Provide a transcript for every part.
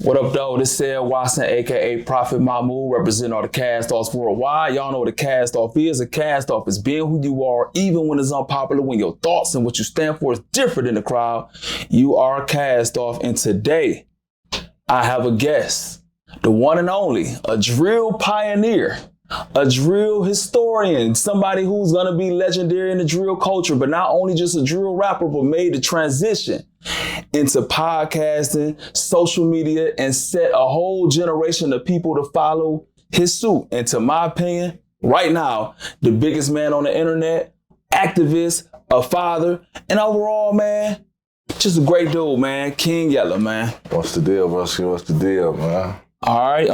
What up, though? This is Ced Watson, a.k.a. Prophet Mahmoud, representing all the cast-offs worldwide. Y'all know what a cast-off is. A cast-off is being who you are, even when it's unpopular, when your thoughts and what you stand for is different than the crowd. You are a cast-off, and today, I have a guest, the one and only, a drill pioneer, a drill historian, somebody who's going to be legendary in the drill culture, but not only just a drill rapper, but made the transition into podcasting, social media, and set a whole generation of people to follow his suit. And to my opinion, right now, the biggest man on the internet, activist, a father, and overall, man, just a great dude, man. King Yella, man. What's the deal, bro? What's the deal, man? All right,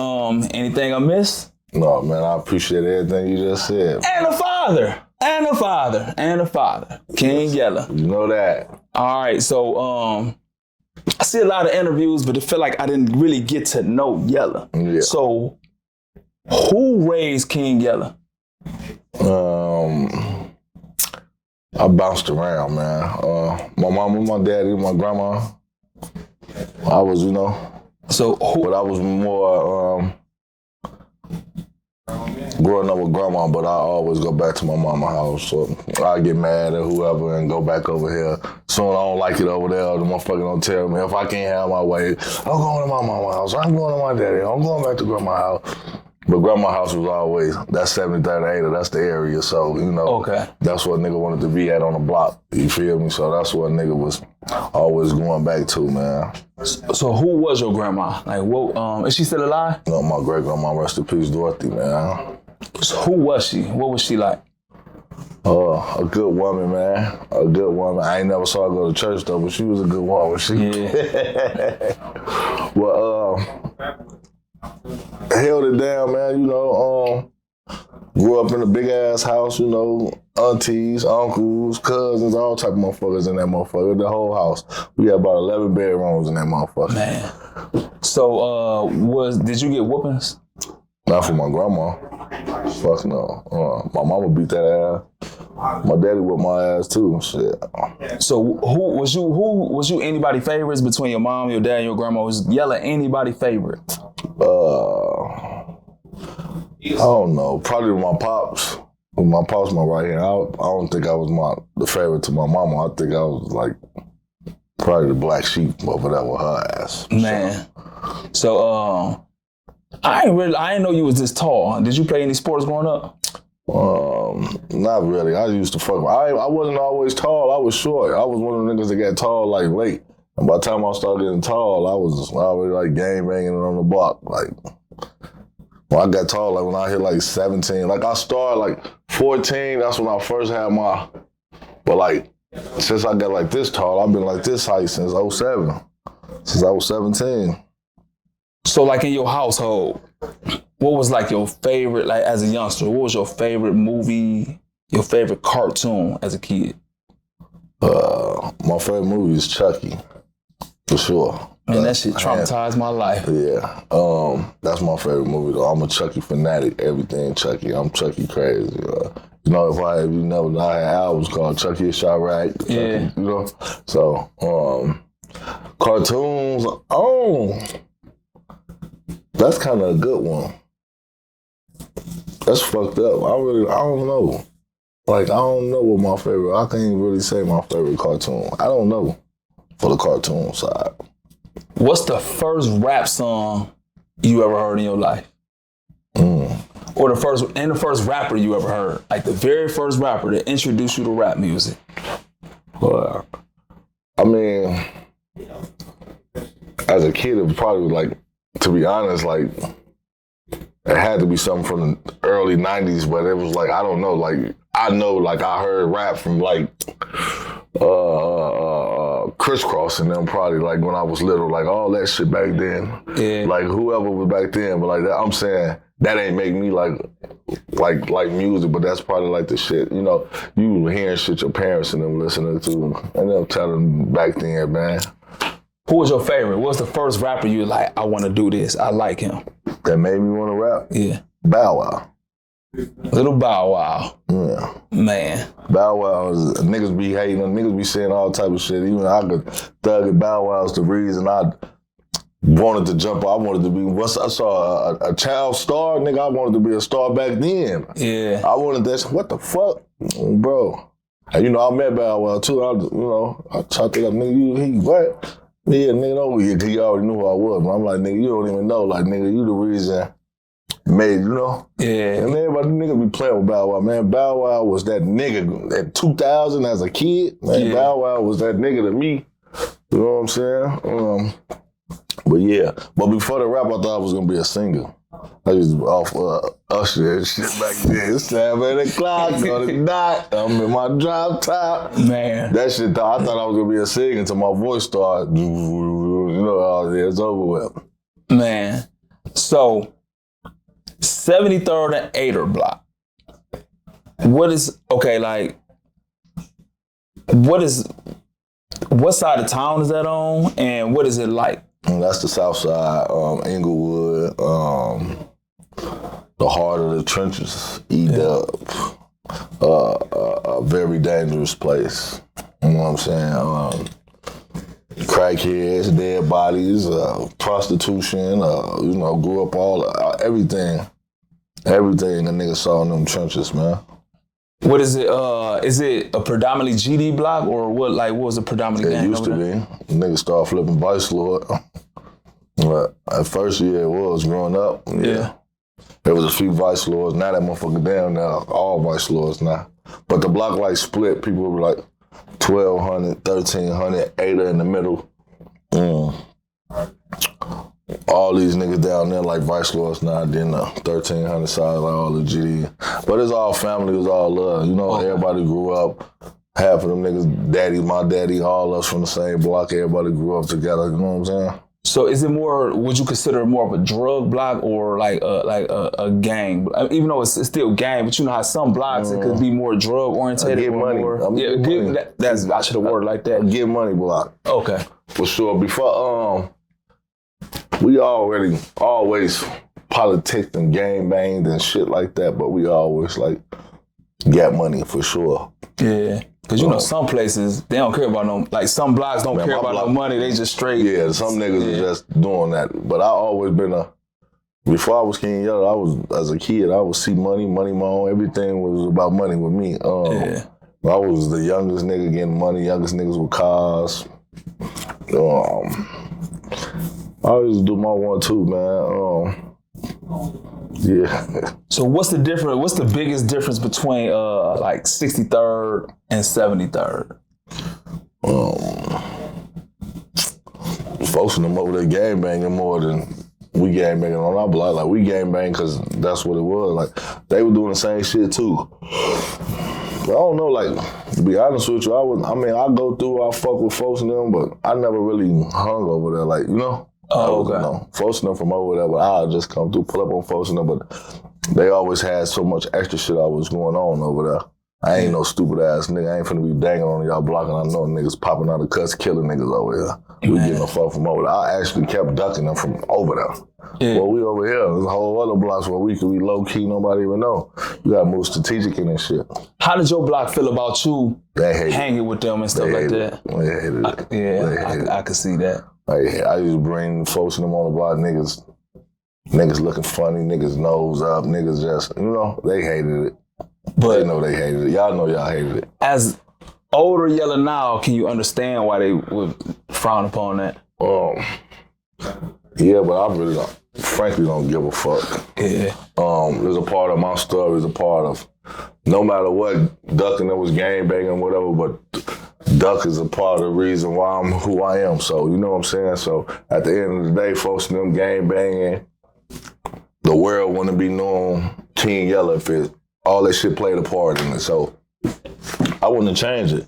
anything I missed? No, man, I appreciate everything you just said. And a father. And a father. And a father. King Yella. You know that. All right, so I see a lot of interviews, but I feel like I didn't really get to know Yella. Yeah. So who raised King Yella? I bounced around, man. My mom, my daddy, my grandma. I was, So who? but I was more growing up with grandma, but I always go back to my mama's house. So I get mad at whoever and go back over here. Soon I don't like it over there. The motherfucker don't tell me if I can't have my way. I'm going to my mama's house. I'm going to my daddy. I'm going back to grandma's house. But grandma's house was always, that's 73rd and that's the area. So, Okay. That's what nigga wanted to be at on the block. You feel me? So that's what nigga was always going back to, man. So who was your grandma? Like, what? Is she still alive? No, my great grandma, rest in peace, Dorothy, man. So who was she? What was she like? A good woman, man. A good woman. I ain't never saw her go to church though, but she was a good woman. Yeah. Well, held it down, man. Grew up in a big ass house. Aunties, uncles, cousins, all type of motherfuckers in that motherfucker. The whole house. We had about 11 bedrooms in that motherfucker. Man. So did you get whoopings? Not from my grandma. Fuck no. My mama beat that ass. My daddy whipped my ass too. Shit. So who was you anybody favorites between your mom, your dad, and your grandma? Was Yella anybody favorite? I don't know. Probably my pops. My pops, my right hand. I don't think I was the favorite to my mama. I think I was like probably the black sheep over there with her ass. Man. So I didn't know you was this tall. Did you play any sports growing up? Not really. I used to fuck. I wasn't always tall. I was short. I was one of the niggas that got tall like late. And by the time I started getting tall, I was already like gang banging on the block. Like when I got tall, like when I hit like 17, like I started like 14. That's when I first had but like since I got like this tall, I've been like this height since 07. Since I was 17. So like in your household, what was like your favorite, like as a youngster, what was your favorite movie, your favorite cartoon as a kid? My favorite movie is Chucky, for sure. Man, that shit traumatized my life. Yeah, that's my favorite movie though. I'm a Chucky fanatic, everything Chucky. I'm Chucky crazy. If you know, I had albums called Chucky Chirac. Yeah. So, cartoons, that's kind of a good one. That's fucked up. I don't know. Like, I don't know what my favorite, I can't even really say my favorite cartoon. I don't know for the cartoon side. What's the first rap song you ever heard in your life? Or the first rapper you ever heard? Like the very first rapper that introduced you to rap music? I mean, as a kid, it was probably like, to be honest, like, it had to be something from the early 90s, but it was like, I don't know, like, I know, like, I heard rap from, like, Crisscross and them probably, like, when I was little, like, all that shit back then. Yeah. Like, whoever was back then, but, like, that, I'm saying, that ain't make me, like music, but that's probably, like, the shit, you hearing shit your parents and them listening to, and them telling back then, man. Who was your favorite? What was the first rapper you were like, I want to do this, I like him? That made me want to rap? Yeah. Bow Wow. Little Bow Wow. Yeah. Man. Bow Wow is, niggas be hating, niggas be saying all type of shit. Even I could thug it. Bow Wow's the reason wanted to jump. I wanted to be. Once I saw a child star, nigga, I wanted to be a star back then. Yeah. I wanted that. What the fuck, bro? And, you know, I met Bow Wow too. I chopped it up, nigga. He what? Yeah, nigga, over here, he already knew who I was. But I'm like, nigga, you don't even know. Like, nigga, you the reason made, you know? Yeah. And everybody, nigga, be playing with Bow Wow, man. Bow Wow was that nigga at 2000 as a kid. Man, yeah. Bow Wow was that nigga to me. You know what I'm saying? But yeah. But before the rap, I thought I was going to be a singer. I used to be off Usher and shit back then. It's 7 o'clock on the dot. I'm in my drop top. Man. That shit, I thought I was going to be a singer until my voice started. You know, it's over with. Man. So, 73rd and 8er block. What side of town is that on? And what is it like? That's the south side, Inglewood, the heart of the trenches, E-Dub. A very dangerous place. You know what I'm saying? Crackheads, dead bodies, prostitution, grew up everything. Everything a nigga saw in them trenches, man. What is it? Is it a predominantly GD block or what? Like, what was it predominantly? It used to be. Niggas started flipping Vice Lord. But at first, yeah, it was growing up. Yeah. There was a few Vice Lords. Now that motherfucker down now, all Vice Lords now. But the block like split. People were like 1,200, 1,300, 8er in the middle. All these niggas down there like Vice Lords now, then the 1,300 side like all the GD. But it's all family, it's all love. You know, everybody grew up. Half of them niggas, daddy, my daddy, all us from the same block. Everybody grew up together. You know what I'm saying? So is it more? Would you consider it more of a drug block or like a gang? Even though it's still gang, but you know how some blocks it could be more drug oriented. Get money. Money. I should have worded like that. Get money block. Okay. For sure. Before we always politics and gang banged and shit like that, but we always like got money for sure. Yeah. Because, you know, some places, they don't care about no, like some blocks don't care about no money. They just straight. Yeah, some niggas are just doing that. But I always been before I was King Yella, as a kid, I would see money, my own. Everything was about money with me. I was the youngest nigga getting money, youngest niggas with cars. I used to do my 1-2, man. Yeah. So what's the difference? What's the biggest difference between like 63rd and 73rd? Folks in them over there gang banging more than we gang banging on our block. Like we gang bang because that's what it was. Like they were doing the same shit too. But I don't know. Like to be honest with you, I go through. I fuck with folks in them, but I never really hung over there. Like you know. Oh, okay. Folks them from over there, but I'll just come through, pull up on folks them, but they always had so much extra shit I was going on over there. I ain't no stupid ass nigga. I ain't finna be dangling on y'all block and I know niggas popping out of cuts, killing niggas over here. We getting a fuck from over there. I actually kept ducking them from over there. Yeah. Well, we over here. There's a whole other blocks where we could be low key, nobody even know. You gotta move strategic in this shit. How did your block feel about you hanging with them and stuff like that? They hated it. I could see that. I used to bring folks in them on the block, niggas looking funny, niggas nose up, niggas just, you know, they hated it. But they know they hated it. Y'all know y'all hated it. As older Yella now, can you understand why they would frown upon that? Yeah, but I really frankly don't give a fuck. Yeah. There's a part of my story, there's a part of no matter what, Duck and there was gang banging, whatever, but Duck is a part of the reason why I'm who I am. So, you know what I'm saying? So, at the end of the day, folks in them gang banging, the world want to be known King Yella if all that shit played a part in it. So, I wouldn't change it.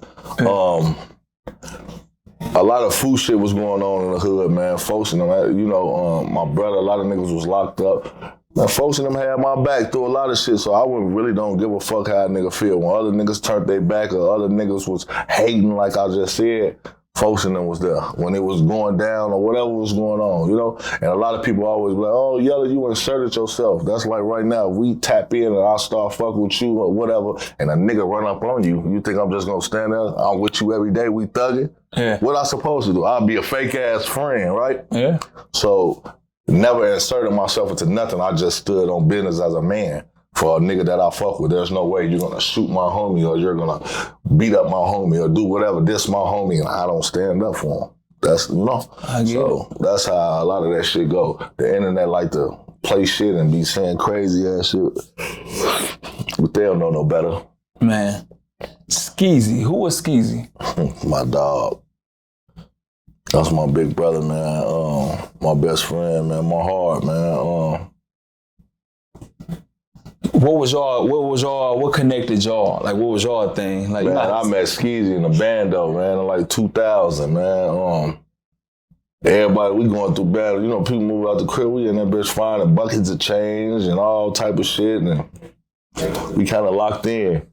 A lot of food shit was going on in the hood, man. Folks in them, you know, my brother, a lot of niggas was locked up. Man, folks in them had my back through a lot of shit, so I really don't give a fuck how a nigga feel. When other niggas turned their back or other niggas was hating, like I just said, folks in them was there when it was going down or whatever was going on, you know? And a lot of people always be like, oh, Yella, you inserted yourself. That's like right now, we tap in and I start fucking with you or whatever, and a nigga run up on you. You think I'm just gonna stand there? I'm with you every day, we thugging? Yeah. What I supposed to do? I'll be a fake ass friend, right? Yeah. So never inserted myself into nothing. I just stood on business as a man. For a nigga that I fuck with, there's no way you're gonna shoot my homie or you're gonna beat up my homie or do whatever, diss my homie, and I don't stand up for him. That's, you know. That's how a lot of that shit go. The internet like to play shit and be saying crazy ass shit, but they don't know no better. Man, Skezy. Who was Skezy? My dog. That's my big brother, man. My best friend, man. My heart, man. What connected y'all? Like, what was y'all thing? Like, man, I met Skezy in the band though, man, in like 2000, man. Everybody, we going through battle. You know, people move out the crib, we in that bitch finding buckets of change and all type of shit, and we kind of locked in.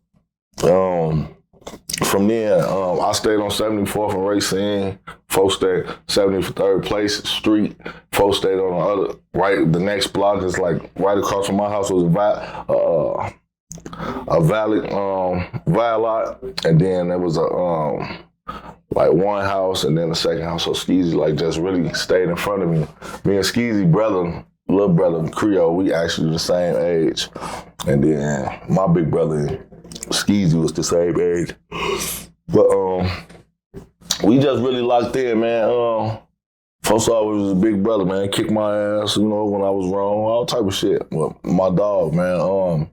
From there, I stayed on 74th and Racine. Folks stayed 73rd Place Street. Folks stayed on the other, right, the next block is like right across from my house was a valley lot, and then there was a like one house and then the second house. So Skezy like just really stayed in front of me. Me and Skezy brother, little brother Creole, we actually the same age, and then my big brother Skezy was the same age. But we just really locked in, man. Folks always was a big brother, man. Kicked my ass, you know, when I was wrong, all type of shit. But my dog, man,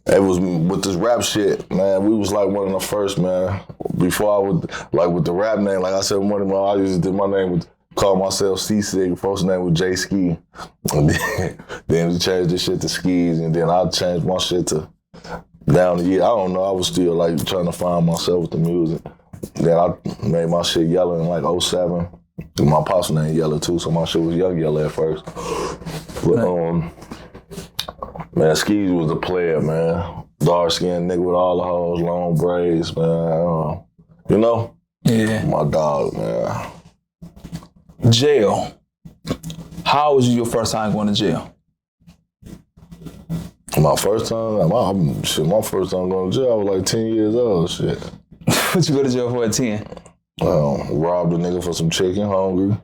it was with this rap shit, man. We was like one of the first, man. Before I would, like with the rap name, like I said, I used to do my name with, call myself C-Sig, first name was J Ski. And then we changed this shit to Skis, and then I changed my shit to down the year. I don't know, I was still like trying to find myself with the music. Then I made my shit Yella in like 07. And my pops name Yella too, so my shit was Young Yella at first. But man, Skezy was a player, man. Dark skinned nigga with all the hoes, long braids, man. You know? Yeah. My dog, man. Jail. How was your first time going to jail? My first time? My first time going to jail, I was like 10 years old, shit. What you go to jail for at 10? Robbed a nigga for some chicken, hungry.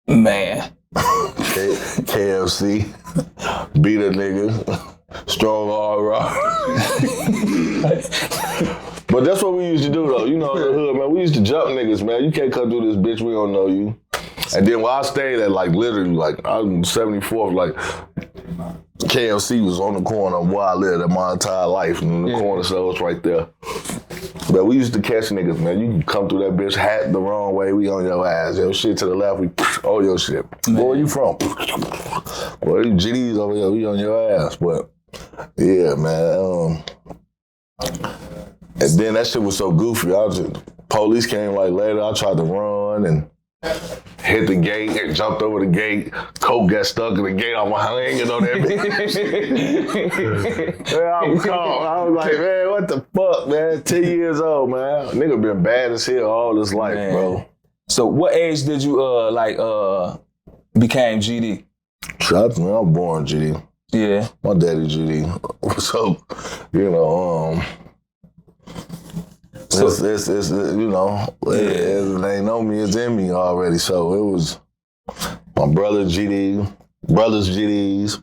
Man. KFC. Beat a nigga. Strong arm rob. But that's what we used to do though. You know, in the hood, man. We used to jump niggas, man. You can't come through this bitch, we don't know you. And then while I stayed at like literally like I was in 74th, like KFC was on the corner of where I lived at my entire life. And the corner store was right there. But we used to catch niggas, man. You can come through that bitch, hat the wrong way, we on your ass. Yo, shit to the left, we all your shit. Man. Where you from? Well, you GDs over here, we on your ass. But yeah, man. And then that shit was so goofy. Police came like later. I tried to run and hit the gate and jumped over the gate. Coke got stuck in the gate. I was hanging on that bitch. I was caught. I was like, man, what the fuck, man? 10 years old, man. Nigga been bad as hell all his life, man. Bro. So what age did you became GD? Trust me, I was born GD. Yeah. My daddy GD. So, you know, it's you know, it ain't know me, it's in me already. So it was my brother GD, brothers GDs.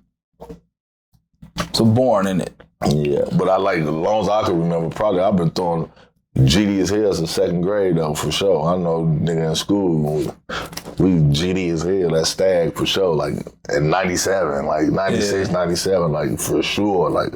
So born in it. Yeah, but I like, as long as I can remember, probably I've been throwing GD as hell since second grade though, for sure. I know nigga in school, we GD as hell, that stag for sure, like in 97, like 96, 97, like for sure, like,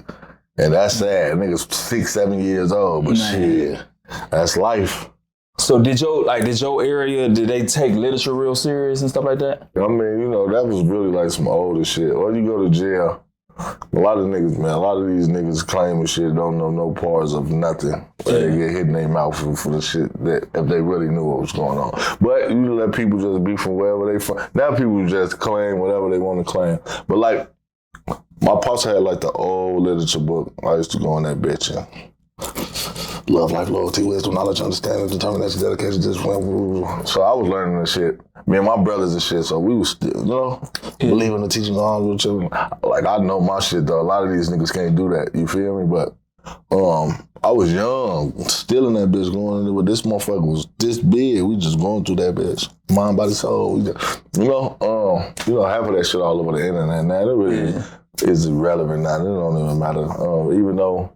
and that's sad. Niggas 6, 7 years old, but shit, that's life. So did your area, did they take literature real serious and stuff like that? I mean, you know, that was really like some older shit. Or you go to jail, a lot of niggas, man, a lot of these niggas claiming shit don't know no parts of nothing. They get hit in their mouth for the shit that if they really knew what was going on. But you let people just be from wherever they from. Now people just claim whatever they want to claim. But like, my pops had like the old literature book. I used to go in that bitch and love, life, loyalty, wisdom, knowledge, understanding, determination, dedication, discipline. So I was learning this shit. Me and my brothers and shit, so we was still, believing the teaching on with children. Like, I know my shit, though. A lot of these niggas can't do that, you feel me? But I was young, still in that bitch going in there, but this motherfucker was this big. We just going through that bitch. Mind, body, soul. We just, half of that shit all over the internet now. It really is irrelevant now. It don't even matter. Even though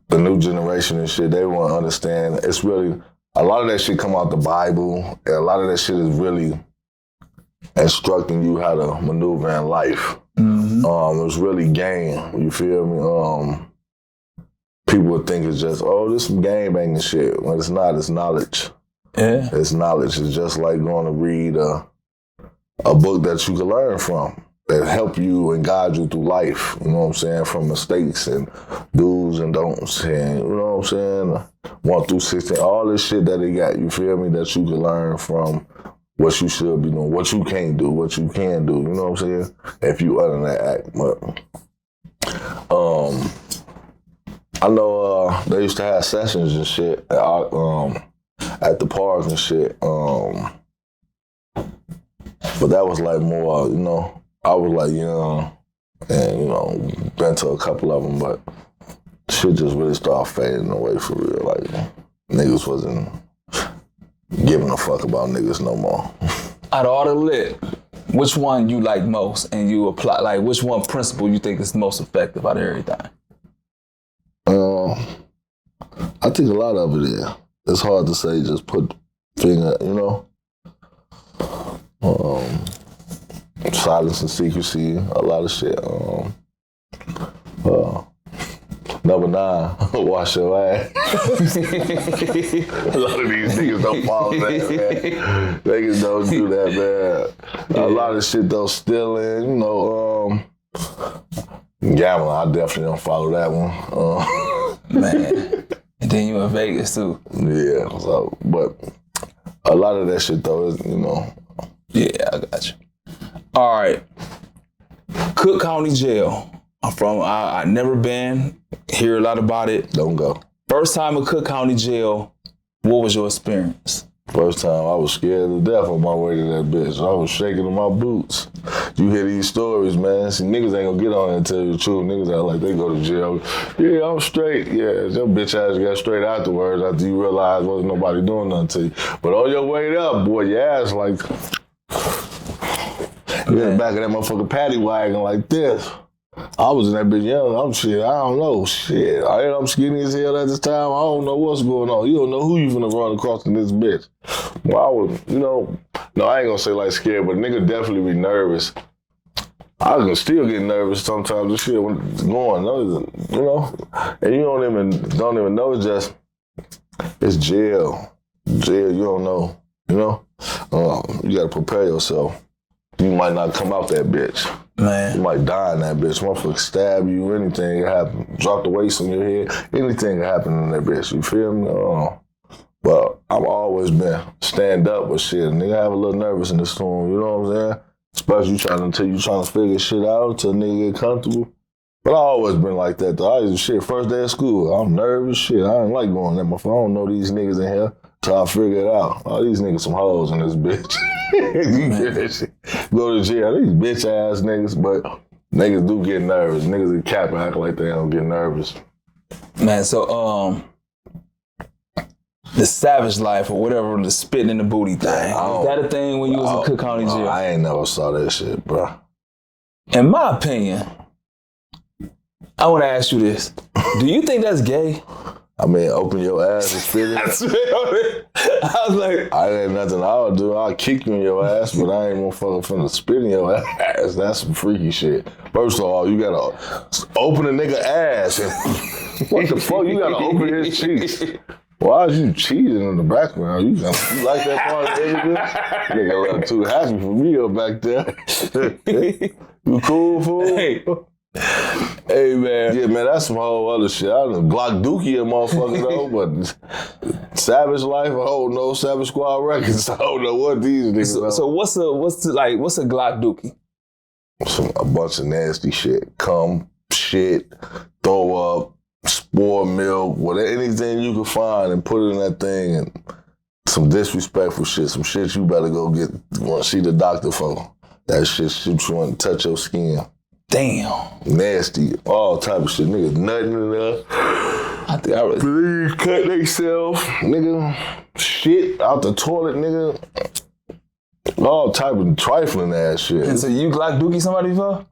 the new generation and shit, they won't understand. It's really, a lot of that shit come out the Bible, and a lot of that shit is really instructing you how to maneuver in life. Mm-hmm. It's really game, you feel me? People would think it's just, this some game banging shit. When it's not, it's knowledge. Yeah. It's knowledge. It's just like going to read a book that you can learn from, that help you and guide you through life, you know what I'm saying, from mistakes and do's and don'ts and, you know what I'm saying, 1 through 16, all this shit that they got, you feel me, that you can learn from what you should be doing, what you can't do, what you can do, you know what I'm saying, if you utter that act. But, I know they used to have sessions and shit at the park and shit, but that was like more, I was like young and, been to a couple of them, but shit just really started fading away for real. Like, niggas wasn't giving a fuck about niggas no more. Out of all the lit, which one you like most and you apply, like which one principle you think is most effective out of everything? I think a lot of it is. It's hard to say, just put finger, silence and secrecy, a lot of shit. Number 9, wash your ass. A lot of these niggas don't follow that, man. Niggas don't do that, man. A lot of shit though, stealing, gambling, I definitely don't follow that one. Man. And then you in Vegas too. Yeah, so, but a lot of that shit though is, Yeah, I got you. All right. Cook County Jail. I never been, hear a lot about it. Don't go. First time in Cook County Jail, what was your experience? First time, I was scared to death on my way to that bitch. I was shaking in my boots. You hear these stories, man. See, niggas ain't gonna get on and tell you the truth. Niggas act like they go to jail. Yeah, I'm straight. Yeah, your bitch ass got straight afterwards after you realize wasn't nobody doing nothing to you. But on your way up, boy, your ass like, you in the back of that motherfucking paddy wagon like this. I was in that bitch young. I don't know. Shit. I'm skinny as hell at this time. I don't know what's going on. You don't know who you finna run across in this bitch. Well, I was, no, I ain't gonna say like scared, but nigga definitely be nervous. I can still get nervous sometimes. This shit when it's going, and you don't even know. It's jail. Jail, you don't know. You gotta prepare yourself. You might not come out that bitch. Man. You might die in that bitch. Motherfucker stab you, anything can happen. Drop the weights on your head, anything can happen in that bitch. You feel me? But I've always been stand up with shit. Nigga have a little nervous in the storm, you know what I'm saying? Especially until you trying to figure shit out, until nigga get comfortable. But I always been like that though. First day of school, I'm nervous, shit. I don't like going there, I don't know these niggas in here. Till I figure it out. All these niggas some hoes in this bitch. You get that shit. Go to jail. These bitch ass niggas, but niggas do get nervous. Niggas in cap act like they don't get nervous. Man, so the savage life or whatever, the spitting in the booty thing. Was that a thing when you was in Cook County Jail? I ain't never saw that shit, bro. In my opinion, I want to ask you this. Do you think that's gay? I mean, open your ass and spit it. I was like, I ain't nothing I'll do. I'll kick you in your ass, but I ain't motherfucking finna spit in your ass. That's some freaky shit. First of all, you gotta open a nigga ass. What the fuck? You gotta open his cheeks. Why is you cheating in the background? You like that part of everything? Nigga a little too happy for me up back there. You cool, fool? Hey, man. Yeah, man, that's some whole other shit. I done Glock Dookie a motherfucker though, but Savage Life, I don't know, Savage Squad Records, I don't know what these niggas know. So what's a Glock Dookie? A bunch of nasty shit. Cum, shit, throw up, boiled milk, whatever, anything you could find and put it in that thing, and some disrespectful shit, some shit you better go get, want to see the doctor for. That shit you want to touch your skin. Damn. Nasty, all type of shit. Niggas nutting in there. I think I was. Niggas cut themselves, nigga. Shit out the toilet, nigga. All type of trifling ass shit. And so you Glock dookie somebody before?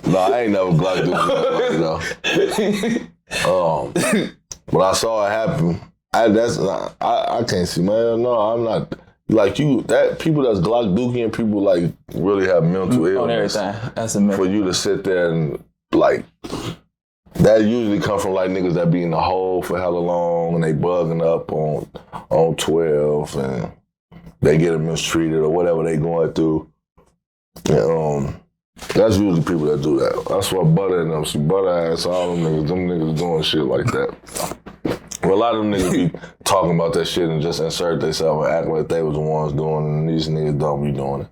No, I ain't never Glock dookie, you know. When I saw it happen, I can't see, man. No, I'm not. Like you, that people that's Glock dookie and people like really have mental illness. On everything. That's a myth. For you to sit there and like, that usually come from like niggas that be in the hole for hella long and they bugging up on 12 and they get mistreated or whatever they going through. And, that's usually people that do that. That's why Butter and them, see Butter ass, all them niggas doing shit like that. Well, a lot of them niggas be talking about that shit and just insert themselves and act like they was the ones doing it, and these niggas don't be doing it.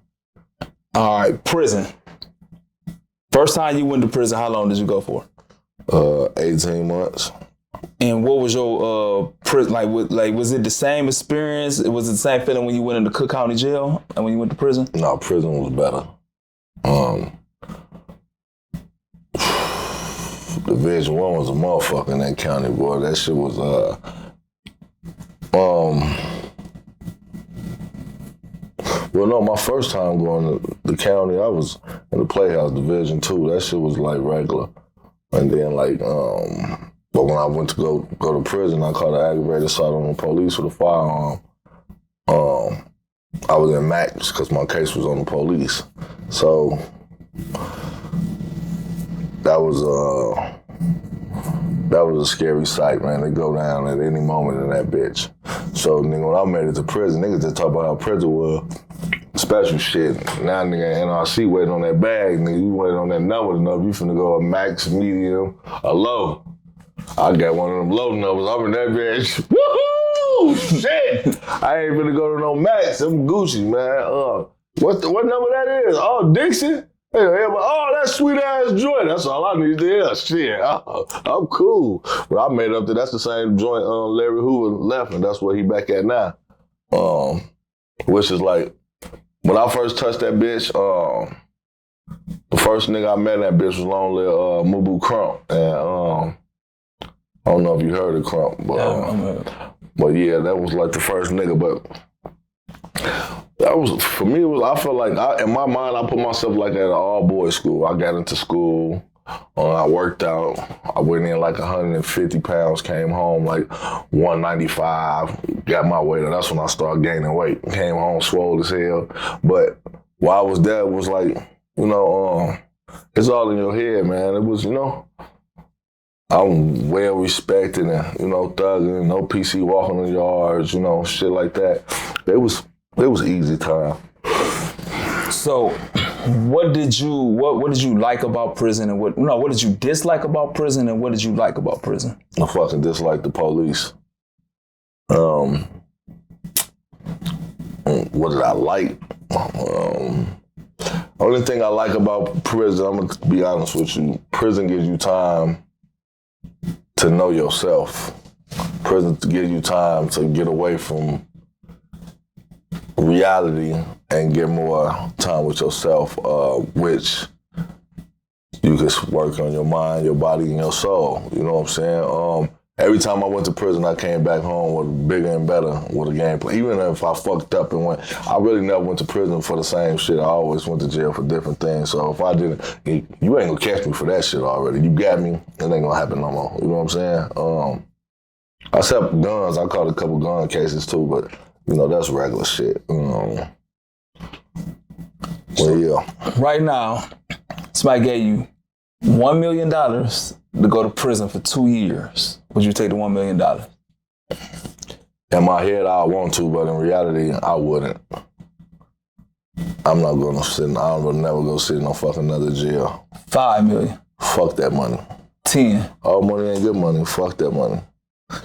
All right, prison. First time you went to prison, how long did you go for? 18 months. And what was your prison like? Was it the same experience? Was it the same feeling when you went into Cook County Jail and when you went to prison? No, prison was better. Division 1 was a motherfucker in that county, boy. That shit was well, no, my first time going to the county, I was in the Playhouse Division 2. That shit was like regular. And then like, but when I went to go to prison, I caught an aggravated assault on the police with a firearm. I was in Max because my case was on the police. So that was a scary sight, man. They go down at any moment in that bitch. So nigga, when I made it to prison, niggas just talk about how prison was special shit. Now nigga, NRC waiting on that bag, nigga. You waiting on that number to know if you finna go a max, medium, or low. I got one of them low numbers. I'm in that bitch. Woohoo! Shit! I ain't finna go to no max. I'm Gucci, man. What number that is? Oh, Dixie? Hey, oh, that sweet ass joint. That's all I need to hear. Shit, I'm cool. But I made up that that's the same joint Larry Hoover left, and that's where he back at now. Which is like, when I first touched that bitch, the first nigga I met in that bitch was Lonely Mubu Crump. And I don't know if you heard of Crump, but yeah, that was like the first nigga. But that was, for me, I felt like, in my mind, I put myself like at an all-boys school. I got into school, I worked out, I went in like 150 pounds, came home like 195, got my weight up. That's when I started gaining weight. Came home swole as hell. But while I was there, it was like, you know, it's all in your head, man. It was, you know, I'm well respected and, you know, thugging, no PC walking in the yards, you know, shit like that. It was easy time. So, what did you like about prison and what did you dislike about prison and what did you like about prison? I fucking dislike the police. What did I like? Only thing I like about prison, I'm gonna be honest with you, prison gives you time to know yourself. Prison gives you time to get away from reality and get more time with yourself, which you can work on your mind, your body, and your soul. You know what I'm saying? Every time I went to prison, I came back home with bigger and better with a game plan. Even if I fucked up and went, I really never went to prison for the same shit. I always went to jail for different things. So if I didn't, you ain't gonna catch me for that shit already. You got me, it ain't gonna happen no more. You know what I'm saying? Except guns, I caught a couple gun cases too, but you know, that's regular shit. Well, yeah. Right now, somebody gave you $1 million to go to prison for 2 years. Would you take the $1 million? In my head, I want to, but in reality, I wouldn't. I'm not gonna sit. I would never go sit in no fucking another jail. $5 million. Fuck that money. 10. All money ain't good money. Fuck that money.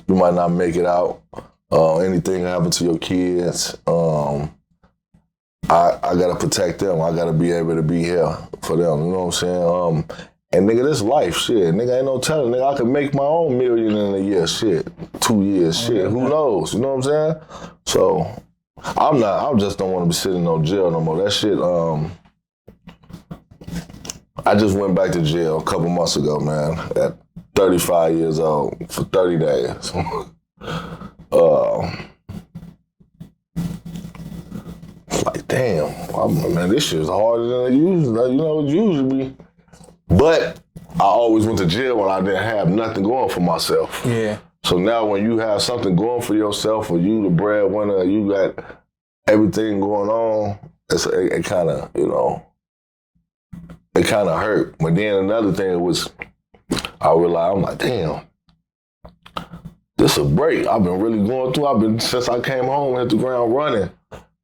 You might not make it out. Anything happen to your kids. I gotta protect them. I gotta be able to be here for them. You know what I'm saying? And nigga, this life, shit. Nigga, ain't no telling. Nigga, I could make my own million in a year, shit. 2 years, shit. Who knows? You know what I'm saying? So I just don't want to be sitting in no jail no more. That shit, I just went back to jail a couple months ago, man, at 35 years old for 30 days. Like, damn, man, this shit's harder than it usually be. But I always went to jail when I didn't have nothing going for myself. Yeah. So now when you have something going for yourself, or you the breadwinner, you got everything going on, it kind of, it kind of hurt. But then another thing was, I realized, I'm like, damn, this a break. I've been really going through. Since I came home, hit the ground running.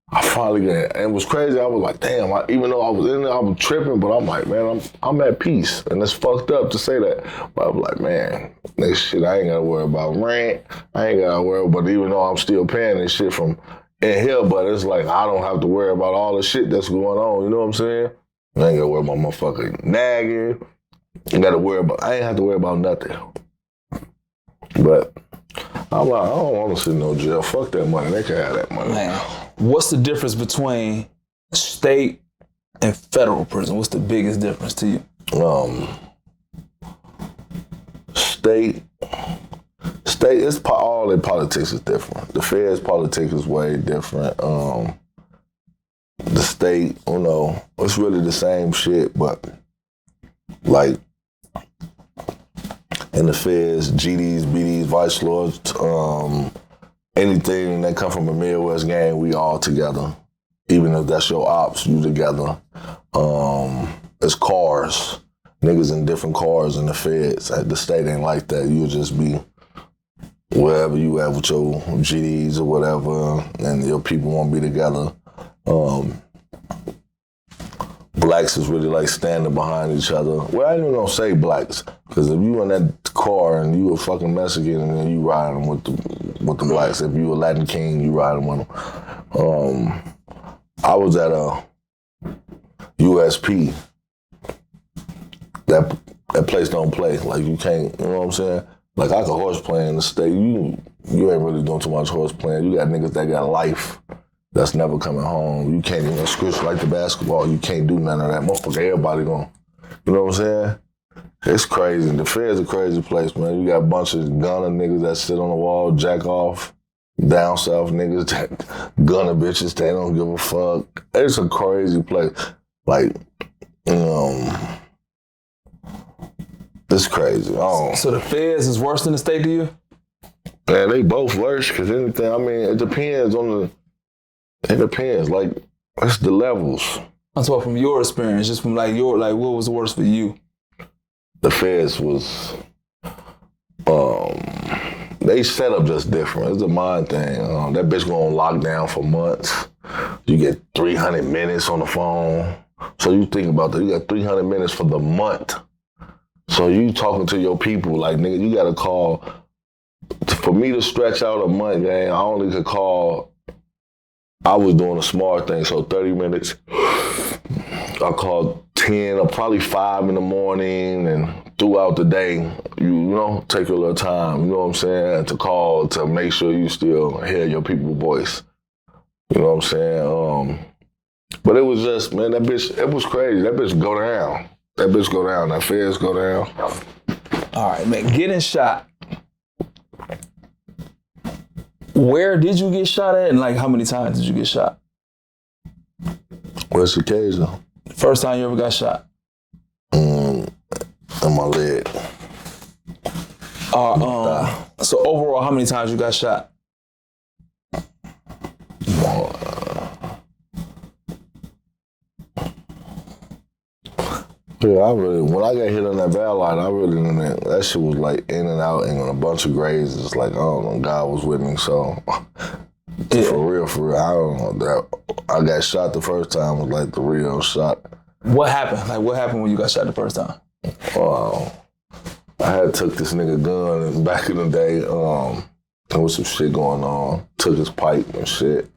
I finally got, and it was crazy. I was like, damn, even though I was in there, I was tripping, but I'm like, man, I'm at peace. And it's fucked up to say that. But I was like, man, this shit, I ain't got to worry about rent. I ain't got to worry about, even though I'm still paying this shit from in here, but it's like, I don't have to worry about all the shit that's going on. You know what I'm saying? I ain't got to worry about motherfucking nagging. I ain't have to worry about nothing. But I'm like, I don't want to sit in no jail. Fuck that money. They can have that money. Man, what's the difference between state and federal prison? What's the biggest difference to you? State, it's all their politics is different. The feds' politics is way different. The state, it's really the same shit, but like in the feds, GDs, BDs, vice lords, anything that come from a Midwest gang, we all together. Even if that's your ops, you together. It's cars. Niggas in different cars in the feds. The state ain't like that. You'll just be wherever you at with your GDs or whatever, and your people won't be together. Blacks is really like standing behind each other. Well, I ain't even gonna say blacks, because if you in that car and you a fucking Mexican and then you riding with the blacks, if you a Latin king, you riding with them. I was at a USP. That place don't play. Like, you can't, you know what I'm saying? Like, I could horse play in the state. You ain't really doing too much horse playing. You got niggas that got life that's never coming home. You can't even squish like the basketball. You can't do none of that. Motherfucker, everybody going, you know what I'm saying? It's crazy. The Fed's a crazy place, man. You got a bunch of gunner niggas that sit on the wall, jack off. Down south niggas that gunner bitches, they don't give a fuck. It's a crazy place. Like, it's crazy. So the feds is worse than the state to you? Man, they both worse, because anything, it depends. Like, it's the levels. I'm talking from your experience, just from what was worse for you? The feds was, they set up just different. It's a mind thing. That bitch go on lockdown for months. You get 300 minutes on the phone. So you think about that. You got 300 minutes for the month. So you talking to your people like, nigga, you got to call. For me to stretch out a month, gang, I only could call. I was doing a smart thing, so 30 minutes. I called 10 or probably 5 in the morning, and throughout the day, you take a little time, you know what I'm saying, to call to make sure you still hear your people's voice. You know what I'm saying? But it was just, man, that bitch, it was crazy. That bitch go down. That feds go down. All right, man, getting shot. Where did you get shot at, and how many times did you get shot? What's the occasion? First time you ever got shot? In my leg. So overall, how many times you got shot? Yeah, when I got hit on that bad line, that shit was like in and out and on a bunch of grazes. Like, I don't know, God was with me, so yeah. For real, I don't know that. I got shot the first time was like the real shot. What happened? What happened when you got shot the first time? I had took this nigga gun, and back in the day, there was some shit going on. Took his pipe and shit.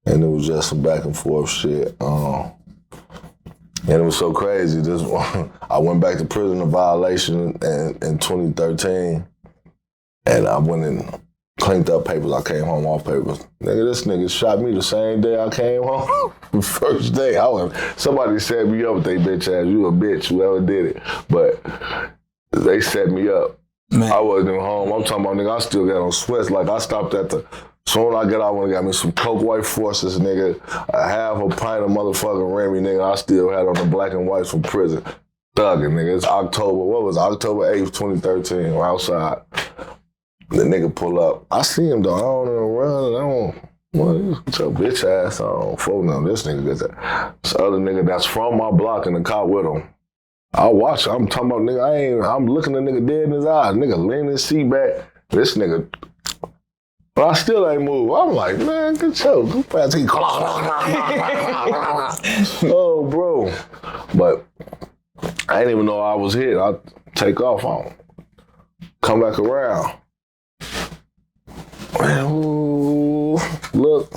And it was just some back and forth shit. And it was so crazy. I went back to prison in violation in 2013, and I went and cleaned up papers. I came home off papers. Nigga, this nigga shot me the same day I came home. The first day, somebody set me up with they bitch ass. You a bitch, whoever did it. But they set me up. Man. I wasn't even home. I'm talking about, nigga, I still got on sweats. Like, I stopped at the, soon as I get out, I went and got me some Coke White Forces, nigga. A half a pint of motherfucking Remy, nigga. I still had on the black and whites from prison. Thugging, nigga. It's October 8th, 2013. We're outside. The nigga pull up. I see him, though. I don't even run. Get your bitch ass on. Fuck no, this nigga gets that. This other nigga that's from my block in the car with him. I watch. I'm talking about nigga. I'm looking at nigga dead in his eyes. Nigga leaning his seat back. This nigga. But I still ain't move. I'm like, man, get your goof ass. Oh, bro. But I didn't even know I was hit. I take off on him. Come back around. Man, ooh, look.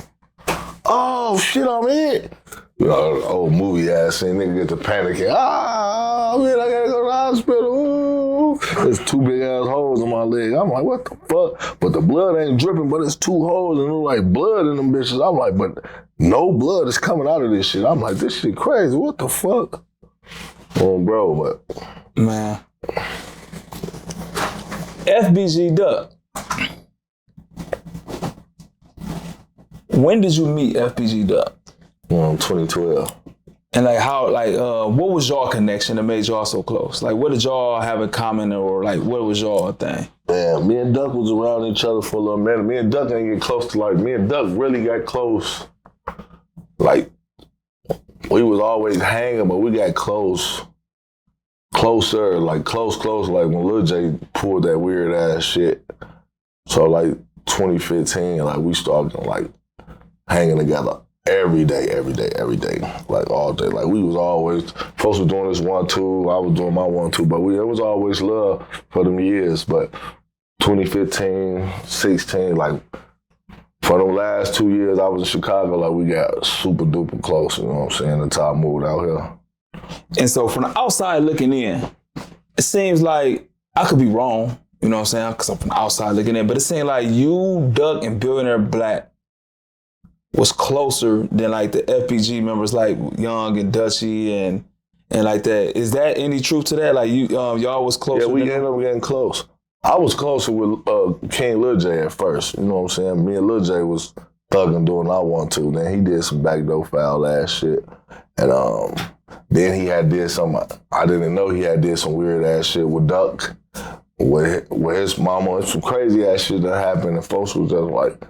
Oh shit, I'm hit. You know, old movie ass scene, nigga get to panicking. Man, I gotta go to the hospital. Ooh. There's 2 big ass holes in my leg. I'm like, what the fuck? But the blood ain't dripping, but it's 2 holes and there's like blood in them bitches. I'm like, but no blood is coming out of this shit. I'm like, this shit crazy. What the fuck? Oh, bro, but. Man. FBG Duck. When did you meet FBG Duck? 2012. And like how, what was y'all connection that made y'all so close? Like what did y'all have in common, or like what was y'all thing? Yeah, me and Duck was around each other for a little minute. Me and Duck didn't get close to me and Duck really got close. Like we was always hanging, but we got closer, like close, like when Lil J pulled that weird ass shit. So like 2015, like we started like hanging together every day, like all day. Like we was always, folks were doing this 1-2, I was doing my 1-2, but it was always love for them years. But 2015, 16, like for them last 2 years I was in Chicago, like we got super duper close, you know what I'm saying, until I moved out here. And so from the outside looking in, it seems like, I could be wrong, you know what I'm saying, because I'm from the outside looking in, but it seems like you, Duck, and Billionaire Black was closer than like the FBG members like Young and Dutchy and like that. Is that any truth to that? Like y'all was closer? Yeah, we ended up getting close. I was closer with King Lil J at first, you know what I'm saying? Me and Lil J was thugging doing I want to. Then he did some backdoor foul ass shit. And then he had did some, I didn't know he had did some weird ass shit with Duck, with his mama, and some crazy ass shit that happened, and folks was just like,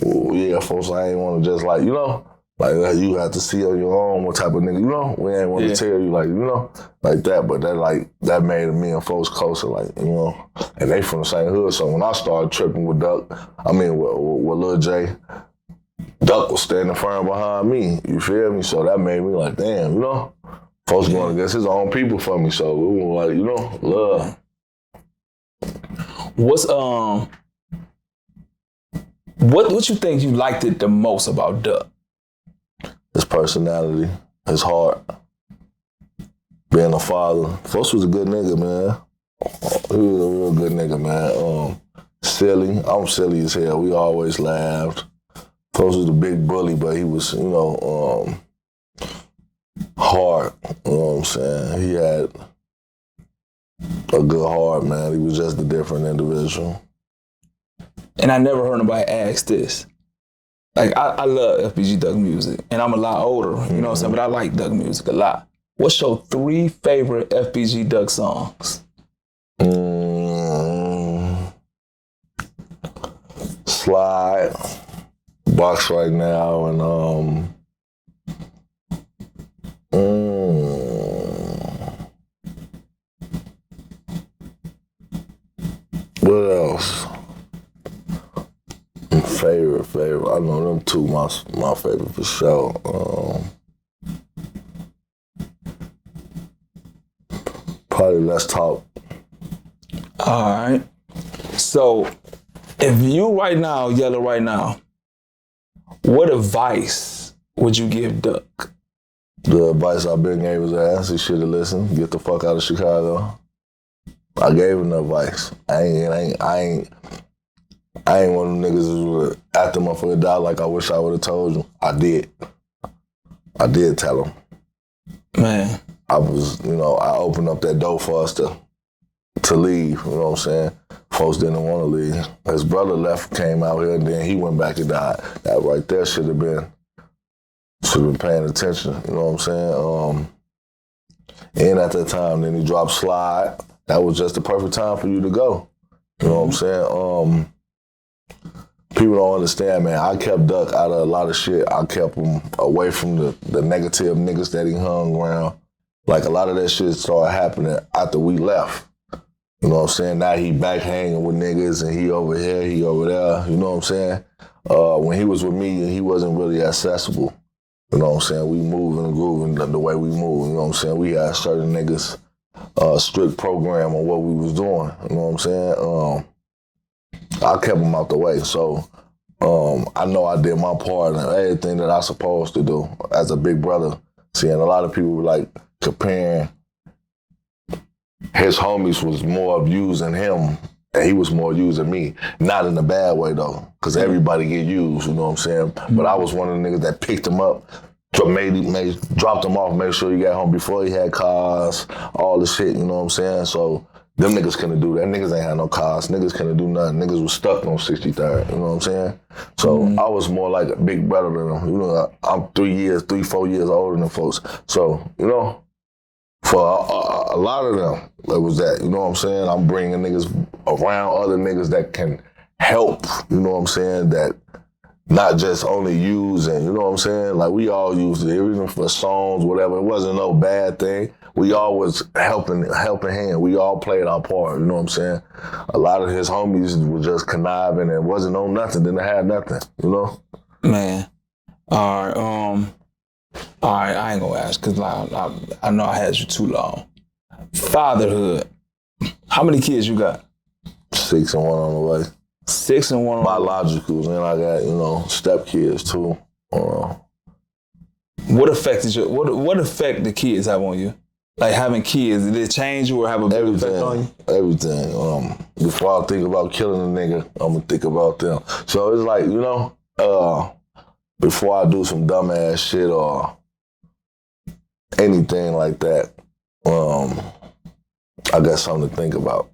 well, yeah, folks, I ain't want to just like, you know, like you have to see on your own what type of nigga, you know, we ain't want to tell you like, you know, like that, but that made me and folks closer, like, you know, and they from the same hood, so when I started tripping with Duck, with Lil J, Duck was standing firm behind me, you feel me? So that made me like, damn, you know, folks going against his own people for me, so we were like, you know, love. What you think you liked it the most about Duck? His personality, his heart, being a father. Folks was a good nigga, man. He was a real good nigga, man. Silly. I'm silly as hell. We always laughed. Folks was a big bully, but he was, you know, hard. You know what I'm saying? He had a good heart, man. He was just a different individual. And I never heard nobody ask this. Like, I love FBG Duck music, and I'm a lot older, you know what I'm saying, but I like Duck music a lot. What's your 3 favorite FBG Duck songs? Slide, Box Right Now, and what else? Favorite. I know them 2 my favorite for sure. Probably Let's Talk. All right. So if you right now, Yella right now, What advice would you give Duck? The advice I've been gave his ass, he should have listened. Get the fuck out of Chicago. I gave him the advice. I ain't one of them niggas who would after motherfucker died like I wish I would have told you. I did tell him. Man. I opened up that door for us to leave, you know what I'm saying? Folks didn't want to leave. His brother left, came out here, and then he went back and died. That right there should have been paying attention, you know what I'm saying? And at that time, then he dropped Slide. That was just the perfect time for you to go. You know what I'm saying? People don't understand, man. I kept Duck out of a lot of shit. I kept him away from the negative niggas that he hung around. Like, a lot of that shit started happening after we left. You know what I'm saying? Now he back hanging with niggas and he over here, he over there. You know what I'm saying? When he was with me, he wasn't really accessible. You know what I'm saying? We moving and grooving the way we move. You know what I'm saying? We had certain niggas strict program on what we was doing. You know what I'm saying? I kept him out the way. So I know I did my part and everything that I supposed to do as a big brother. Seeing a lot of people were like comparing his homies was more using him and he was more using me. Not in a bad way though, because everybody get used, you know what I'm saying? But I was one of the niggas that picked him up, dropped him off, made sure he got home before he had cars, all the shit, you know what I'm saying? So them niggas couldn't do that. Niggas ain't had no cars. Niggas couldn't do nothing. Niggas was stuck on 63rd, you know what I'm saying? So I was more like a big brother than them. You know, I'm 4 years older than folks. So, you know, for a lot of them, it was that, you know what I'm saying? I'm bringing niggas around other niggas that can help, you know what I'm saying? That not just only use and, you know what I'm saying? Like, we all used it, even for songs, whatever. It wasn't no bad thing. We all was helping hand. We all played our part, you know what I'm saying? A lot of his homies were just conniving and wasn't on nothing, didn't have nothing, you know? Man. All right, I ain't gonna ask because I know I had you too long. Fatherhood. How many kids you got? 6 and 1 on the way. 6 and 1 on Biologicals, and I got, you know, step kids too. What effect the kids have on you? Like having kids, did it change you or have a big effect on you? Everything. Before I think about killing a nigga, I'm gonna think about them. So it's like, you know, before I do some dumbass shit or anything like that, I got something to think about.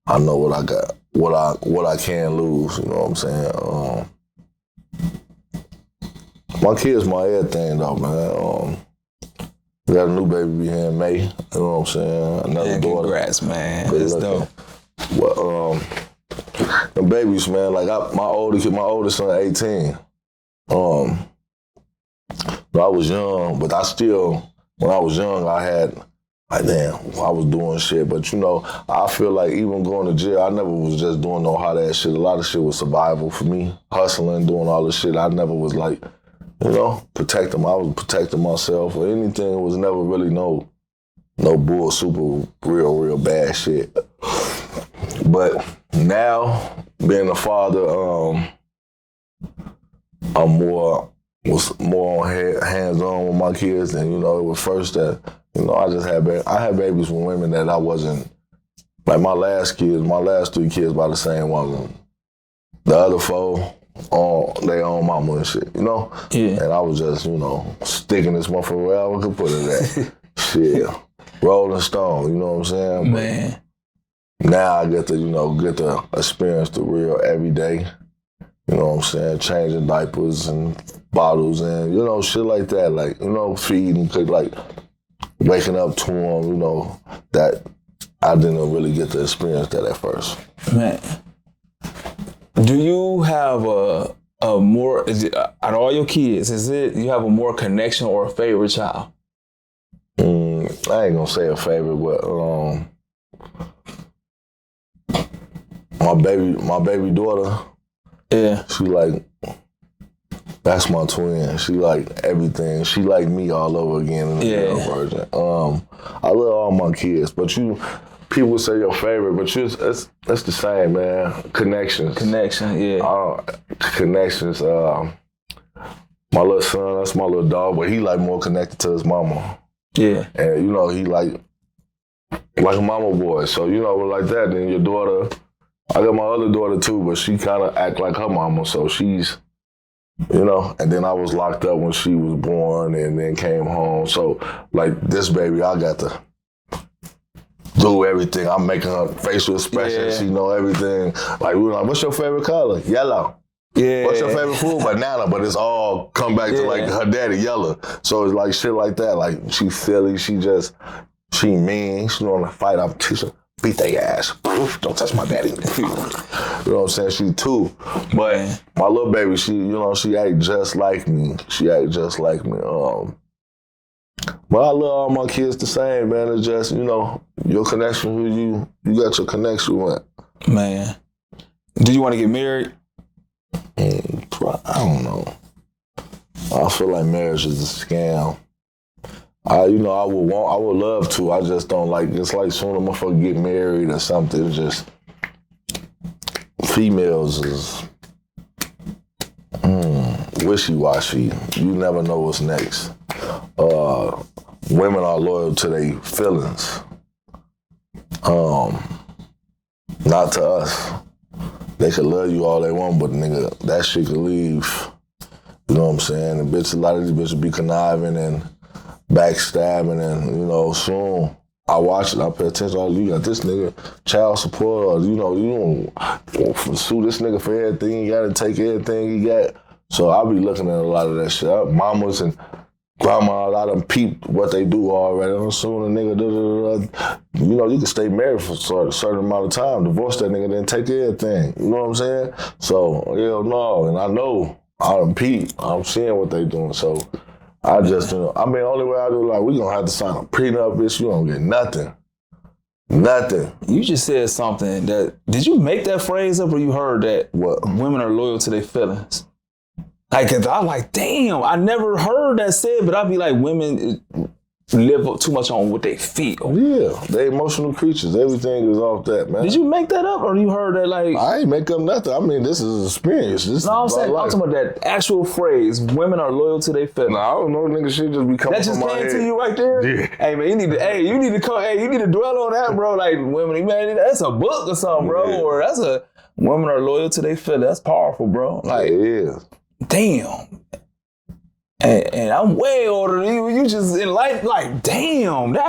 I know what I got, what I can lose, you know what I'm saying? My kids, my everything though, man. We got a new baby here in May, you know what I'm saying? Another daughter. Congrats, man. That's dope. Well, the babies, man, like my oldest son 18. I was young, but when I was young, I had, like, damn, I was doing shit. But, you know, I feel like even going to jail, I never was just doing no hot ass shit. A lot of shit was survival for me. Hustling, doing all this shit. I never was like, you know, protecting. I was protecting myself or anything. It was never really no bull, super, real bad shit. But now, being a father, I'm was more hands-on with my kids. And, you know, it was first that, you know, I had babies with women that I wasn't, like my last 3 kids by the same woman. The other 4, they own mama and shit, you know? Yeah. And I was just, you know, sticking this motherfucker wherever I could put it at. Shit. Rolling Stone, you know what I'm saying? Man. But now I get to experience the real everyday. You know what I'm saying? Changing diapers and bottles and, you know, shit like that. Like, you know, feeding, like, waking up to them, you know, that I didn't really get to experience that at first. Man. Do you have a more, out of all your kids, you have a more connection or a favorite child? I ain't gonna say a favorite, but my baby daughter, yeah, she like, that's my twin. She like everything. She like me all over again in the girl version. I love all my kids, but people say your favorite, but it's the same, man. Connections. Connection, yeah. Connections. My little son, that's my little dog, but he like more connected to his mama. Yeah. And, you know, he like a mama boy. So, you know, like that, then your daughter, I got my other daughter too, but she kind of act like her mama. So she's, you know, and then I was locked up when she was born and then came home. So, like, this baby, I got to do everything. I'm making her facial expressions. She know everything. Like, we were like, what's your favorite color? Yellow. Yeah. What's your favorite food? Banana. But it's all come back to, like, her daddy, Yella. So it's like shit like that. Like, she silly. She mean. She want to fight. I'm teaching. Beat their ass. Don't touch my daddy. You know what I'm saying? She 2. But my little baby, she, you know, she act just like me. But I love all my kids the same, man. It's just, you know, your connection with you got your connection with. Man. Do you want to get married? I don't know. I feel like marriage is a scam. I would love to. I just don't like. It's like soon a motherfucker get married or something. It's just females is wishy-washy. You never know what's next. Women are loyal to their feelings. Not to us. They could love you all they want, but nigga, that shit could leave. You know what I'm saying? And a lot of these bitches be conniving and backstabbing, and, you know, soon I watch it, I pay attention. Oh, you got this nigga child support, or, you know, you don't sue this nigga for everything. You gotta take everything he got. So I be looking at a lot of that shit. Mamas and grandmas, I done peeped what they do already. I'm assuming a nigga, you know, you can stay married for a certain amount of time, divorce that nigga, then take everything. You know what I'm saying? So, hell no. And I know, I done peeped. I'm seeing what they doing. So I just, you know, I mean, only way I do, like, we gonna have to sign a prenup, bitch. You don't get nothing. Nothing. You just said something that, did you make that phrase up or you heard that? What? Women are loyal to their feelings. Like, cause I'm like, damn, I never heard that said, but I'd be like, women live too much on what they feel. Yeah, they emotional creatures. Everything is off that, man. Did you make that up or you heard that like? I ain't make up nothing. I mean, this is experience. This no, I'm talking about that actual phrase, women are loyal to their feelings. No, I don't know, nigga, shit just be coming that just from my came head. to you right there? Yeah. Hey, man, you need to dwell on that, bro. Like, women, man, that's a book or something, bro. Yeah. Or that's a, women are loyal to their feelings. That's powerful, bro. Like, yeah. Damn. And I'm way older than you. You just in life, like, damn, you're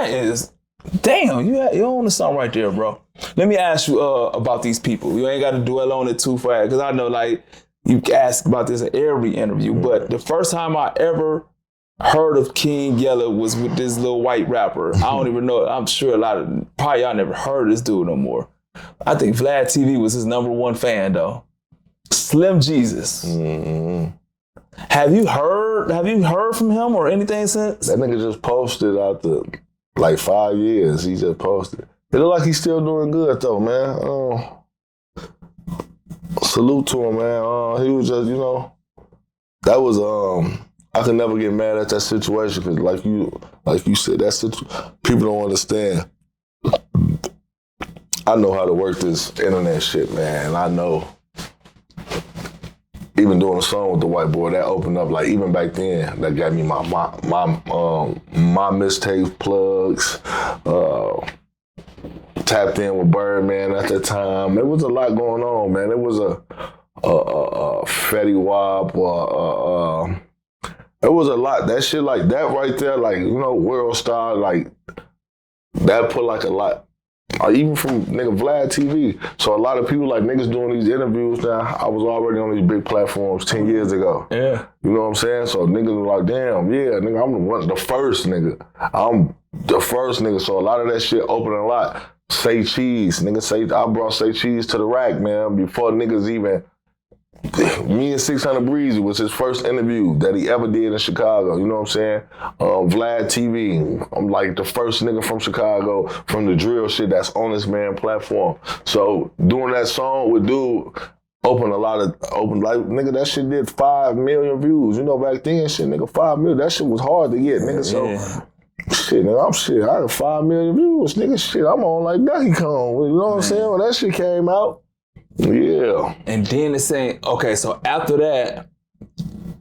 on to something right there, bro. Let me ask you about these people. You ain't got to dwell on it too fast, because I know, like, you ask about this in every interview, but the first time I ever heard of King Yella was with this little white rapper. I don't even know. I'm sure probably y'all never heard of this dude no more. I think Vlad TV was his #1 fan, though. Slim Jesus. Mm-hmm. Have you heard from him or anything since? That nigga just posted after like 5 years. He just posted. It look like he's still doing good though, man. Salute to him, man. He was just, you know, that was I could never get mad at that situation, because like you said, people don't understand. I know how to work this internet shit, man, and I know. Even doing a song with the white boy, that opened up, like, even back then, that got me my mixtape plugs, tapped in with Birdman at that time. There was a lot going on, man. It was a Fetty Wap, it was a lot. That shit, like, that right there, like, you know, World Star, like, that put, like, a lot. Even from nigga Vlad TV. So a lot of people, like, niggas doing these interviews now. I was already on these big platforms 10 years ago. Yeah. You know what I'm saying? So niggas were like, damn, yeah, nigga, I'm the first nigga. I'm the first nigga. So a lot of that shit opened a lot. Say Cheese. I brought Say Cheese to the rack, man, before niggas even. Me and 600 Breezy was his first interview that he ever did in Chicago. You know what I'm saying? Vlad TV. I'm like the first nigga from Chicago from the drill shit that's on this man platform. So doing that song with dude opened like, nigga, that shit did 5 million views. You know, back then, shit, nigga, 5 million. That shit was hard to get, nigga. So, shit, nigga, I got 5 million views, nigga. Shit, I'm on like Donkey Kong. You know what I'm saying? When that shit came out, yeah. And then it's saying, okay, so after that,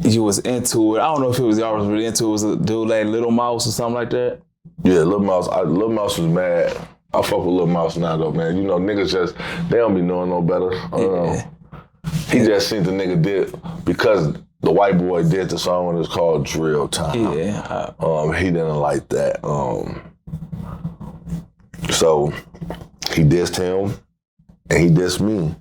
you was into it. I don't know if it was y'all was really into it. It was a dude like Little Mouse or something like that? Yeah, Lil Mouse. Lil Mouse was mad. I fuck with Lil Mouse now though, man. You know, niggas just, they don't be knowing no better. He just seen the nigga did, because the white boy did the song and it's called Drill Time. Yeah. He didn't like that. So he dissed him and he dissed me.